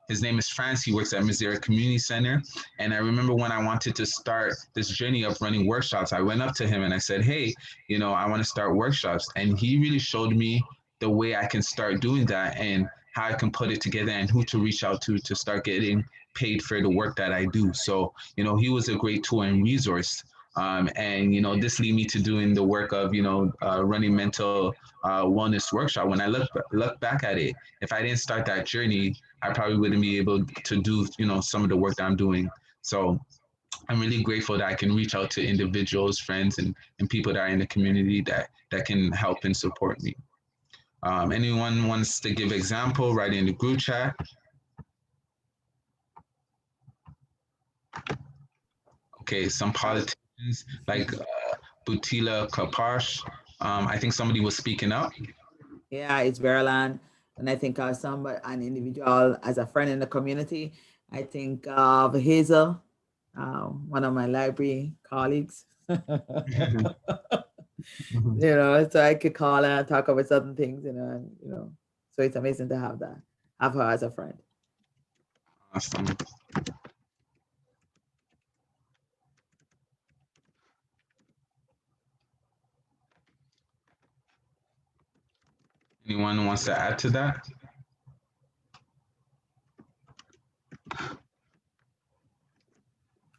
his name is France. He works at Missouri Community Center. And I remember when I wanted to start this journey of running workshops, I went up to him and I said, hey, I want to start workshops. And he really showed me the way I can start doing that and how I can put it together and who to reach out to start getting paid for the work that I do. So, he was a great tool and resource. And, this led me to doing the work of, running mental wellness workshop. When I look back at it, if I didn't start that journey, I probably wouldn't be able to do, some of the work that I'm doing. So I'm really grateful that I can reach out to individuals, friends, and people that are in the community that can help and support me. Anyone wants to give example, write in the group chat. Okay, some politicians like Butila Kaparsh. I think somebody was speaking up. Yeah, it's Verland. And I think an individual as a friend in the community. I think of Hazel, one of my library colleagues. So I could call her and talk about certain things, and so it's amazing to have her as a friend. Awesome. Anyone wants to add to that?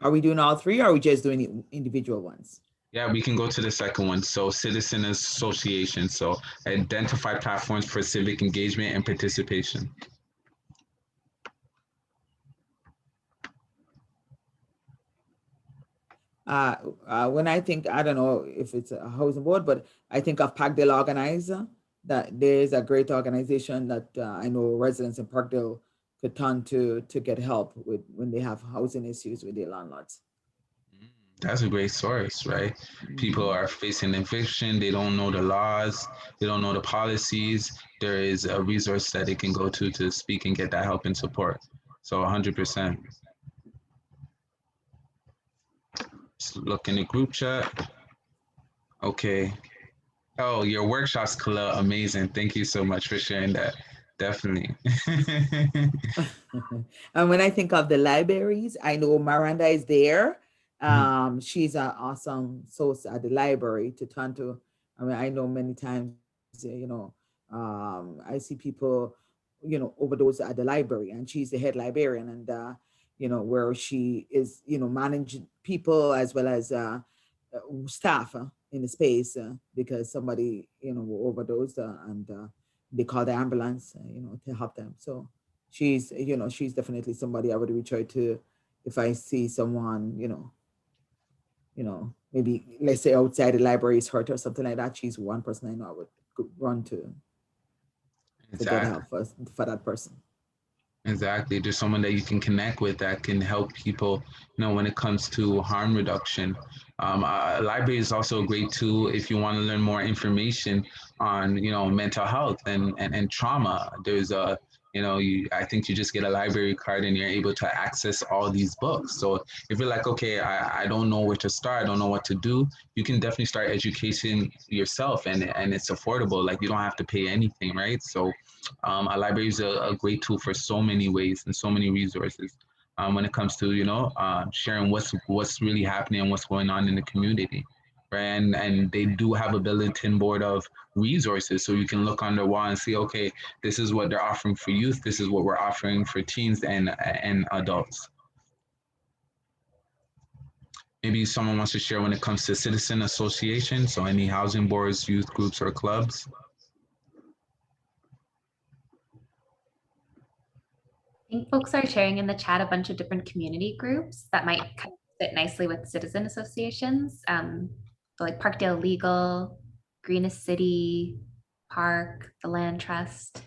Are we doing all 3 or are we just doing individual ones? Yeah, we can go to the second one. So citizen association. So identify platforms for civic engagement and participation. When I think, I don't know if it's a housing board, but I think of Parkdale Organizer, that there's a great organization that I know residents in Parkdale could turn to get help with when they have housing issues with their landlords. That's a great source, right? People are facing eviction, they don't know the laws, they don't know the policies. There is a resource that they can go to speak and get that help and support. So 100%. Just look in the group chat. Okay. Oh, your workshops, Khalil, amazing. Thank you so much for sharing that. Definitely. And when I think of the libraries, I know Miranda is there. She's an awesome source at the library to turn to. I mean, I know many times, I see people, overdose at the library, and she's the head librarian, and where she is, managing people as well as staff in the space because somebody, overdosed and they call the ambulance, to help them. So she's definitely somebody I would reach out to if I see someone, maybe let's say outside the library is hurt or something like that. She's one person I know I would run to get help for that person. Exactly. There's someone that you can connect with that can help people, when it comes to harm reduction. A library is also a great tool if you want to learn more information on, mental health and trauma. There's I think you just get a library card and you're able to access all these books. So if you're like, okay, I don't know where to start, I don't know what to do, you can definitely start education yourself, and it's affordable. Like, you don't have to pay anything, right? So a library is a great tool for so many ways and so many resources when it comes to sharing what's really happening and what's going on in the community, right? And they do have a bulletin board of resources, so you can look on the wall and see, okay, this is what they're offering for youth, this is what we're offering for teens and adults. Maybe someone wants to share when it comes to citizen associations, so any housing boards, youth groups, or clubs. I think folks are sharing in the chat a bunch of different community groups that might kind of fit nicely with citizen associations. So like Parkdale Legal, Greenest City, Park, the Land Trust, a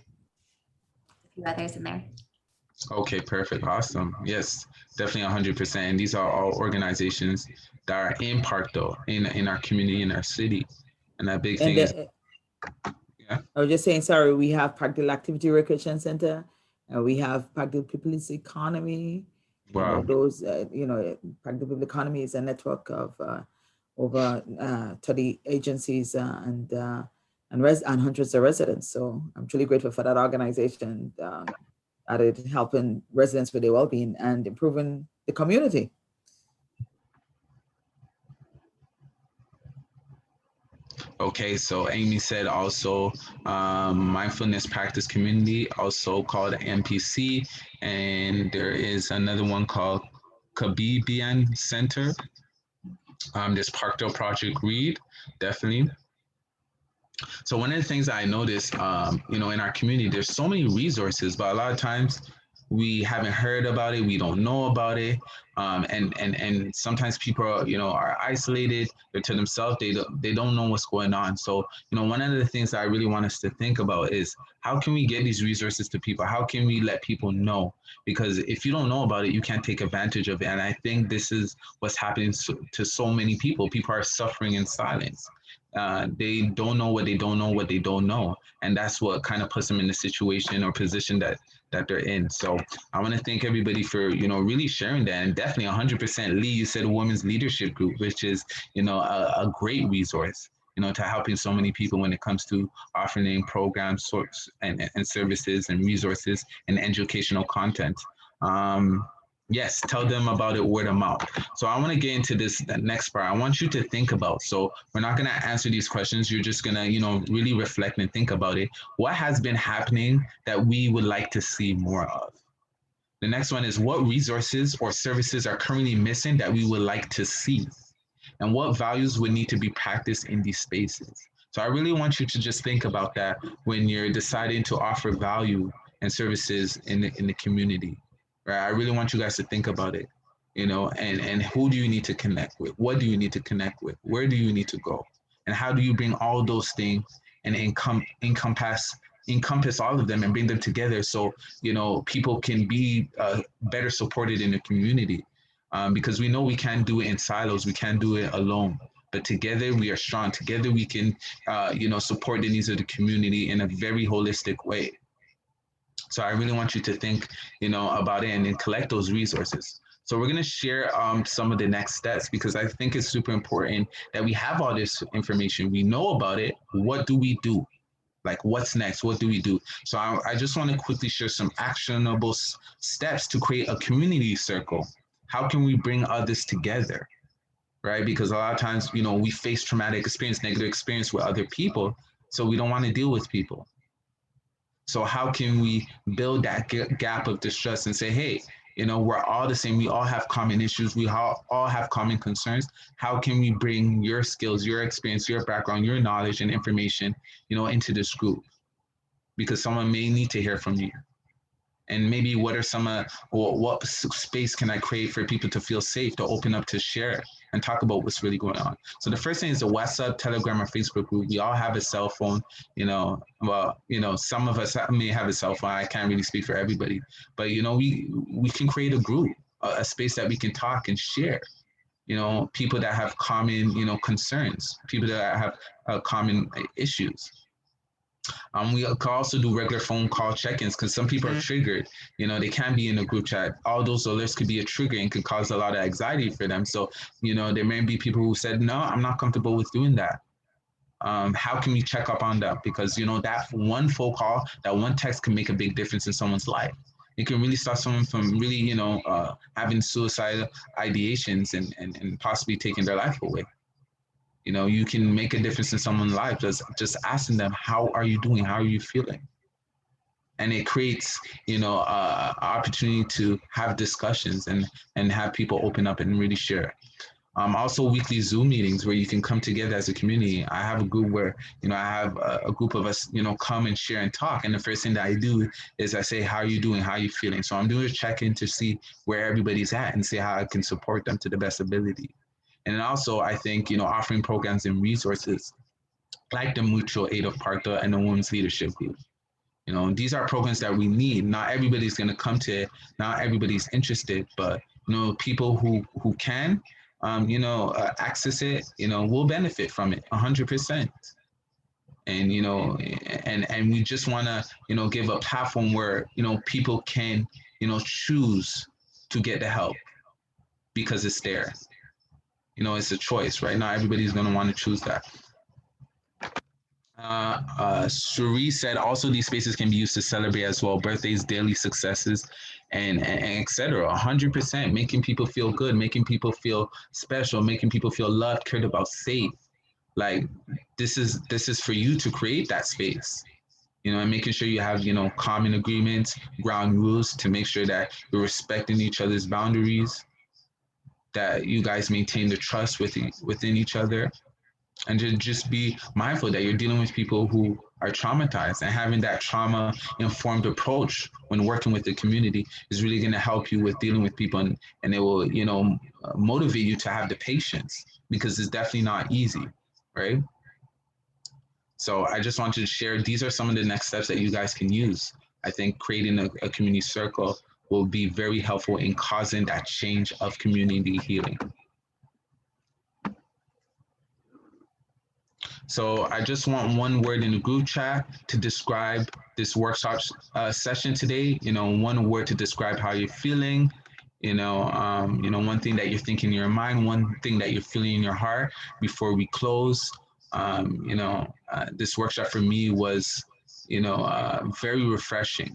few others in there. Okay, perfect. Awesome. Yes, definitely 100%. And these are all organizations that are in Parkdale, in our community, in our city. And that big thing is, yeah. I was just saying, sorry, we have Parkdale Activity Recreation Center, and we have Parkdale People's Economy. Wow. Those, Parkdale People Economy is a network of over 30 agencies and hundreds of residents. So I'm truly grateful for that organization that it helping residents with their well-being and improving the community. Okay, so Amy said also mindfulness practice community, also called MPC, and there is another one called Kabibian Center. There's Parkdale Project Read, definitely. So one of the things that I noticed, in our community, there's so many resources, but a lot of times we haven't heard about it, we don't know about it, and sometimes people are isolated, they're to themselves, they don't know what's going on. So one of the things that I really want us to think about is, how can we get these resources to people? How can we let people know? Because if you don't know about it, you can't take advantage of it. And I think this is what's happening to so many people. People are suffering in silence. They don't know what they don't know what they don't know, and that's what kind of puts them in the situation or position that they're in. So I want to thank everybody for really sharing that, and definitely 100%. Lee, you said a women's leadership group, which is a great resource to helping so many people when it comes to offering programs, sorts and services and resources and educational content. Yes, tell them about it word of mouth. So I want to get into that next part. I want you to think about, so we're not going to answer these questions. You're just going to, really reflect and think about it. What has been happening that we would like to see more of? The next one is, what resources or services are currently missing that we would like to see? And what values would need to be practiced in these spaces? So I really want you to just think about that when you're deciding to offer value and services in the community. Right? I really want you guys to think about it, and who do you need to connect with? What do you need to connect with? Where do you need to go? And how do you bring all those things and encompass all of them and bring them together so, people can be better supported in the community? because we know we can't do it in silos. We can't do it alone. But together we are strong. Together we can, support the needs of the community in a very holistic way. So I really want you to think, about it and then collect those resources. So we're going to share some of the next steps, because I think it's super important that we have all this information. We know about it. What do we do? Like, what's next? What do we do? So I just want to quickly share some actionable steps to create a community circle. How can we bring others together, right? Because a lot of times, we face traumatic experience, negative experience with other people, so we don't want to deal with people. So how can we build that gap of distrust and say, hey, we're all the same. We all have common issues. We all have common concerns. How can we bring your skills, your experience, your background, your knowledge and information, into this group? Because someone may need to hear from you. And maybe what are what space can I create for people to feel safe, to open up, to share and talk about what's really going on? So the first thing is the WhatsApp, Telegram, or Facebook group. We all have a cell phone, some of us may have a cell phone. I can't really speak for everybody, but we can create a group, a space that we can talk and share. People that have common, concerns, people that have common issues. We can also do regular phone call check-ins, because some people are triggered. They can be in a group chat. All those alerts could be a trigger and could cause a lot of anxiety for them. So, there may be people who said, no, I'm not comfortable with doing that. How can we check up on that? Because, that one phone call, that one text can make a big difference in someone's life. It can really stop someone from really, having suicidal ideations and possibly taking their life away. You can make a difference in someone's life just asking them, how are you doing? How are you feeling? And it creates, opportunity to have discussions and have people open up and really share. Also weekly Zoom meetings where you can come together as a community. I have a group where, I have a group of us, come and share and talk. And the first thing that I do is I say, how are you doing? How are you feeling? So I'm doing a check-in to see where everybody's at and see how I can support them to the best ability. And also, I think, offering programs and resources like the Mutual Aid of Parkdale and the Women's Leadership Group. These are programs that we need. Not everybody's going to come to it. Not everybody's interested, but, people who can, access it, will benefit from it 100%. And, and we just want to, give a platform where, people can, choose to get the help because it's there. It's a choice, right? Not everybody's going to want to choose that. Cherie said also these spaces can be used to celebrate as well, birthdays, daily successes, and etc. 100%, making people feel good, making people feel special, making people feel loved, cared about, safe. Like this is for you to create that space, and making sure you have, common agreements, ground rules to make sure that you're respecting each other's boundaries, that you guys maintain the trust within each other, and to just be mindful that you're dealing with people who are traumatized, and having that trauma-informed approach when working with the community is really going to help you with dealing with people, and it will, motivate you to have the patience, because it's definitely not easy, right? So I just wanted to share, these are some of the next steps that you guys can use. I think creating a community circle will be very helpful in causing that change of community healing. So I just want one word in the group chat to describe this workshop session today. One word to describe how you're feeling. One thing that you're thinking in your mind, one thing that you're feeling in your heart before we close. This workshop for me was, very refreshing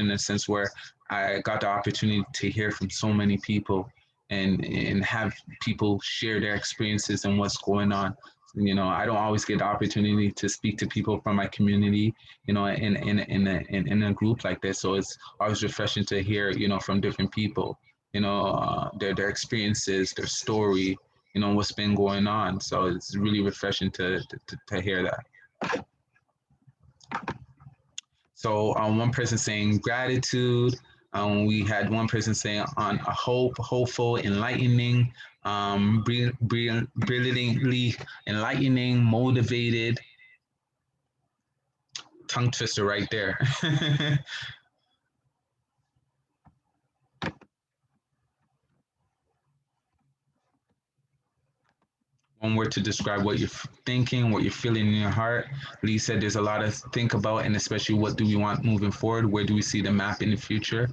in a sense where I got the opportunity to hear from so many people and have people share their experiences and what's going on. I don't always get the opportunity to speak to people from my community, in a group like this. So it's always refreshing to hear, from different people, their experiences, their story, what's been going on. So it's really refreshing to hear that. So one person saying gratitude. We had one person saying on a hopeful, enlightening, brilliantly enlightening, motivated. Tongue twister right there. one word to describe what you're thinking, what you're feeling in your heart. Lee said there's a lot to think about, and especially what do we want moving forward? Where do we see the map in the future?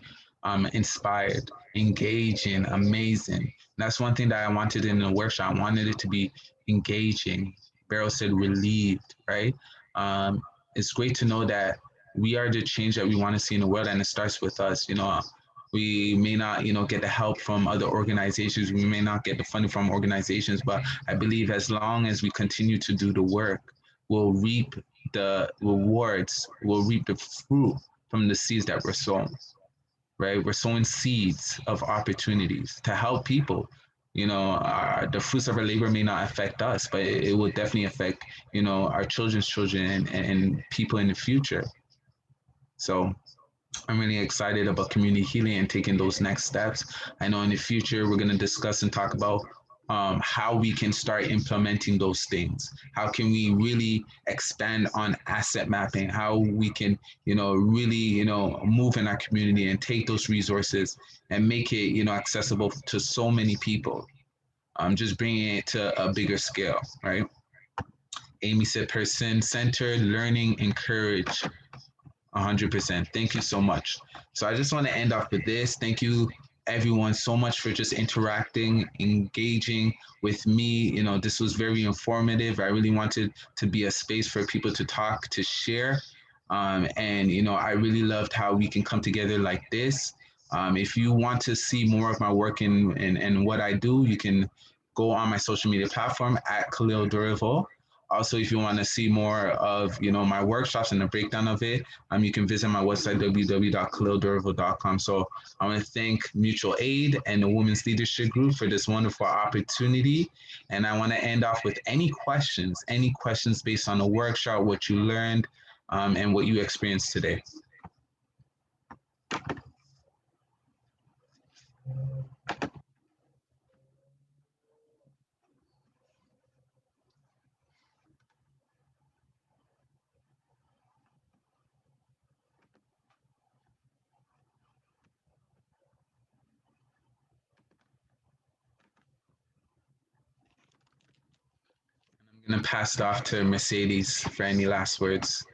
Inspired, engaging, amazing. And that's one thing that I wanted in the workshop. I wanted it to be engaging. Beryl said relieved, right? It's great to know that we are the change that we want to see in the world, and it starts with us. We may not, get the help from other organizations. We may not get the funding from organizations, but I believe as long as we continue to do the work, we'll reap the rewards, we'll reap the fruit from the seeds that we're sowing, right? We're sowing seeds of opportunities to help people. The fruits of our labor may not affect us, but it will definitely affect, our children's children and people in the future. So I'm really excited about community healing and taking those next steps. I know in the future, we're going to discuss and talk about how we can start implementing those things. How can we really expand on asset mapping? How we can, really, move in our community and take those resources and make it, accessible to so many people. Just bringing it to a bigger scale, right? Amy said person-centered learning, encourage. 100%. Thank you so much. So I just want to end off with this. Thank you, everyone, so much for just interacting, engaging with me. This was very informative. I really wanted to be a space for people to talk, to share. And, I really loved how we can come together like this. If you want to see more of my work and what I do, you can go on my social media platform at Khalil Dorival. Also, if you want to see more of, my workshops and the breakdown of it, you can visit my website, www.khalildorival.com. So I want to thank Mutual Aid and the Women's Leadership Group for this wonderful opportunity. And I want to end off with any questions based on the workshop, what you learned, and what you experienced today. I'm going to pass it off to Mercedes for any last words.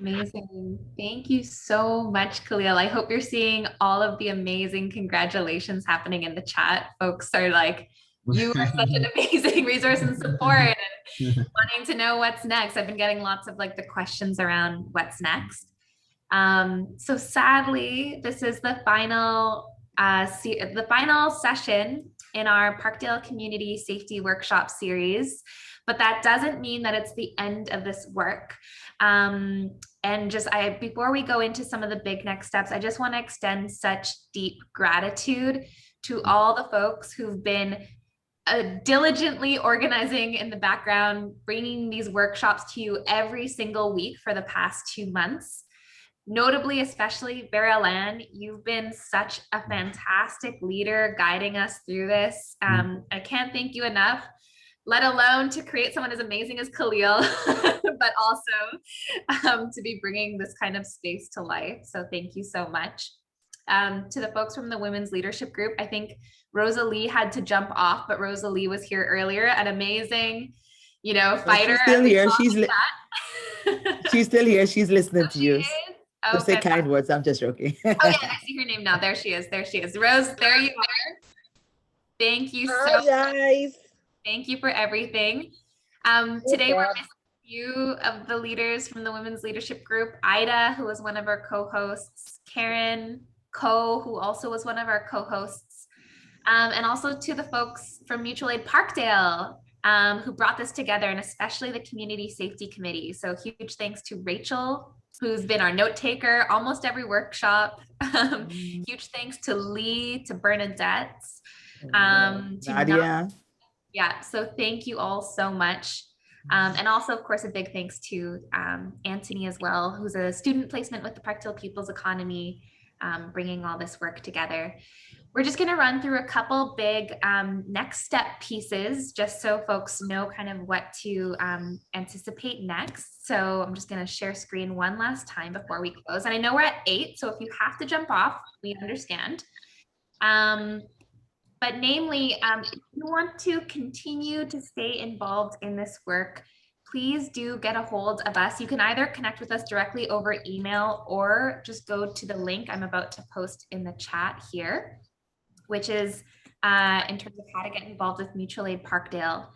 Amazing. Thank you so much, Khalil. I hope you're seeing all of the amazing congratulations happening in the chat. Folks are like, you are such an amazing resource and support and wanting to know what's next. I've been getting lots of the questions around what's next. So sadly, this is the final session in our Parkdale Community Safety Workshop series, but that doesn't mean that it's the end of this work. And before we go into some of the big next steps, I just want to extend such deep gratitude to all the folks who've been diligently organizing in the background, bringing these workshops to you every single week for the past 2 months. Notably, especially Beryl Ann, you've been such a fantastic leader guiding us through this. I can't thank you enough, let alone to create someone as amazing as Khalil, but also to be bringing this kind of space to life. So thank you so much. To the folks from the Women's Leadership Group, I think Rosalie had to jump off, but Rosalie was here earlier, an amazing, fighter. She's still here. She's still here. She's listening to you. Oh, say kind words. I'm just joking. Oh yeah, I see her name now. There she is. Rose, there you are. Thank you so much. Guys. Thank you for everything. Today we're missing a few of the leaders from the Women's Leadership Group. Ida, who was one of our co-hosts, Karen Ko, who also was one of our co-hosts, and also to the folks from Mutual Aid Parkdale, who brought this together, and especially the Community Safety Committee. So huge thanks to Rachel, who's been our note taker almost every workshop. Huge thanks to Lee, to Bernadette, to Nadia. Yeah, so thank you all so much. And also, of course, a big thanks to Anthony as well, who's a student placement with the Parkdale People's Economy, bringing all this work together. We're just going to run through a couple big next step pieces, just so folks know kind of what to anticipate next. So I'm just going to share screen one last time before we close. And I know we're at 8, so if you have to jump off, we understand. But namely, if you want to continue to stay involved in this work, please do get a hold of us. You can either connect with us directly over email or just go to the link I'm about to post in the chat here, which is in terms of how to get involved with Mutual Aid Parkdale.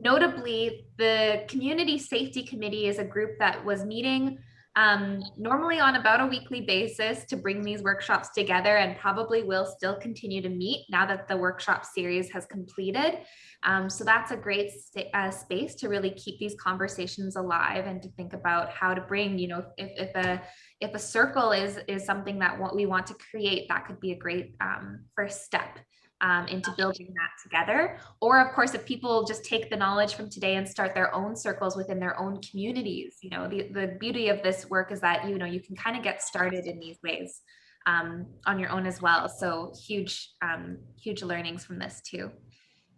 Notably, the Community Safety Committee is a group that was meeting normally on about a weekly basis to bring these workshops together, and probably will still continue to meet now that the workshop series has completed. So that's a great space to really keep these conversations alive and to think about how to bring, you know, if a circle is something that what we want to create, that could be a great first step into building that together. Or of course, if people just take the knowledge from today and start their own circles within their own communities, you know, the beauty of this work is that, you know, you can kind of get started in these ways on your own as well. So huge learnings from this too.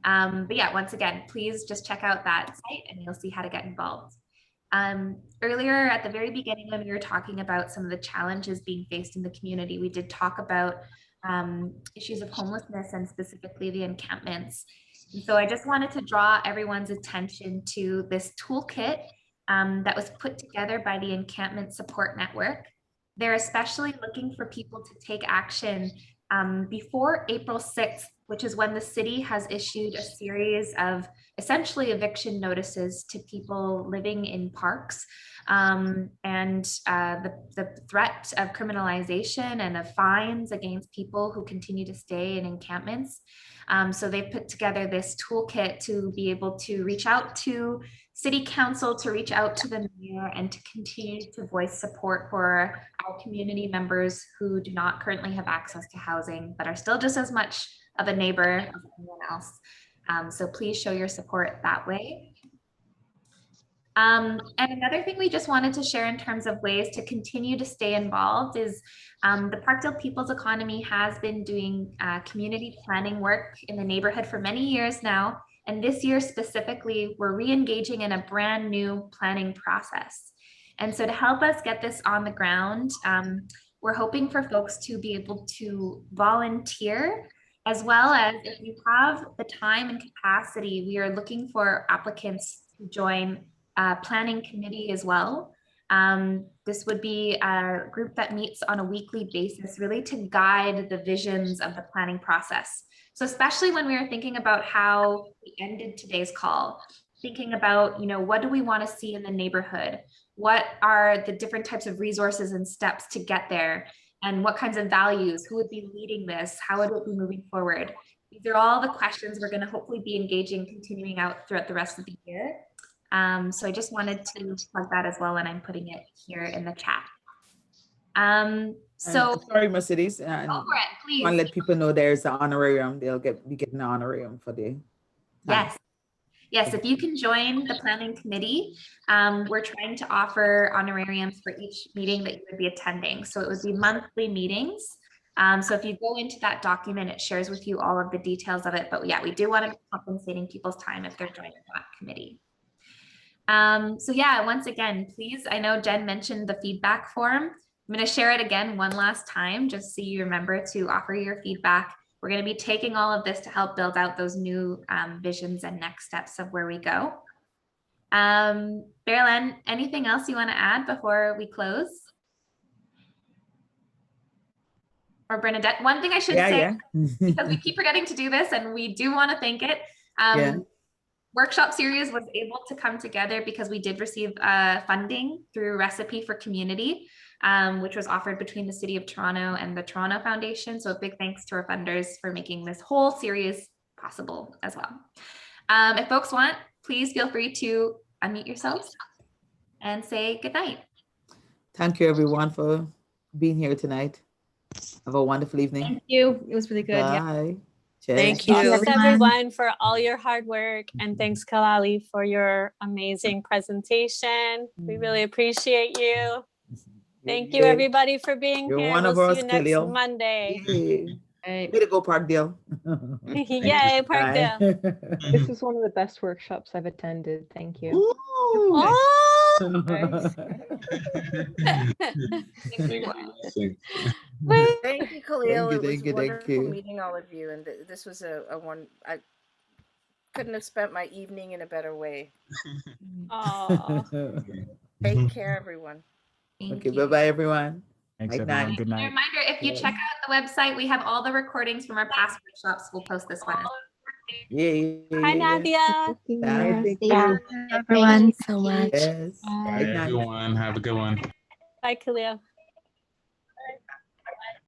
But yeah, once again, please just check out that site and you'll see how to get involved. Earlier at the very beginning, when we were talking about some of the challenges being faced in the community, we did talk about issues of homelessness and specifically the encampments. And so I just wanted to draw everyone's attention to this toolkit that was put together by the Encampment Support Network. They're especially looking for people to take action before April 6th, which is when the city has issued a series of essentially eviction notices to people living in parks. And the threat of criminalization and of fines against people who continue to stay in encampments. So they've put together this toolkit to be able to reach out to City Council, to reach out to the mayor, and to continue to voice support for our community members who do not currently have access to housing, but are still just as much of a neighbor as anyone else. So please show your support that way. And another thing we just wanted to share in terms of ways to continue to stay involved is the Parkdale People's Economy has been doing community planning work in the neighborhood for many years now. And this year specifically, we're re-engaging in a brand new planning process. And so to help us get this on the ground, we're hoping for folks to be able to volunteer, as well as if you have the time and capacity, we are looking for applicants to join planning committee as well. This would be a group that meets on a weekly basis, really to guide the visions of the planning process. So especially when we were thinking about how we ended today's call, thinking about, you know, what do we want to see in the neighborhood? What are the different types of resources and steps to get there? And what kinds of values? Who would be leading this? How would it be moving forward? These are all the questions we're going to hopefully be engaging, continuing out throughout the rest of the year. So I just wanted to plug that as well, and I'm putting it here in the chat. So sorry, Mercedes. Go for it, please. I want to let people know there's an honorarium. They'll be getting an honorarium for the time. Yes, if you can join the planning committee, we're trying to offer honorariums for each meeting that you would be attending. So it would be monthly meetings. So if you go into that document, it shares with you all of the details of it. But yeah, we do want to be compensating people's time if they're joining that committee. So yeah, once again, please, I know Jen mentioned the feedback form. I'm going to share it again one last time, just so you remember to offer your feedback. We're going to be taking all of this to help build out those new visions and next steps of where we go. Berlin, anything else you want to add before we close? Or Bernadette, one thing I should say, because we keep forgetting to do this and we do want to thank it. Workshop series was able to come together because we did receive funding through Recipe for Community, which was offered between the City of Toronto and the Toronto Foundation. So a big thanks to our funders for making this whole series possible as well. If folks want, please feel free to unmute yourselves and say good night. Thank you everyone for being here tonight. Have a wonderful evening. Thank you. It was really good. Bye. Yeah. Thank you everyone for all your hard work, and thanks Khalil for your amazing presentation. We really appreciate you. Thank you everybody for being You're here. one We'll of see us, you next Khalil. Monday. Way to go, Parkdale. Yay, Parkdale. This is one of the best workshops I've attended. Thank you. Oh! Thank you. Thank you, Khalil. It was thank you, thank wonderful you. meeting all of you, and this was a one. I couldn't have spent my evening in a better way. Aw. Take care, everyone. Thank Okay, you. bye-bye, everyone. Thanks, Night, everyone. night. Good A night. reminder, if you check out the website, we have all the recordings from our past workshops. We'll post this one. Yeah. Hi, Nadia. Bye, thank Thank you. you, everyone, so much. Yes. Bye, Night, night. everyone. Have a good one. Bye, Khalil.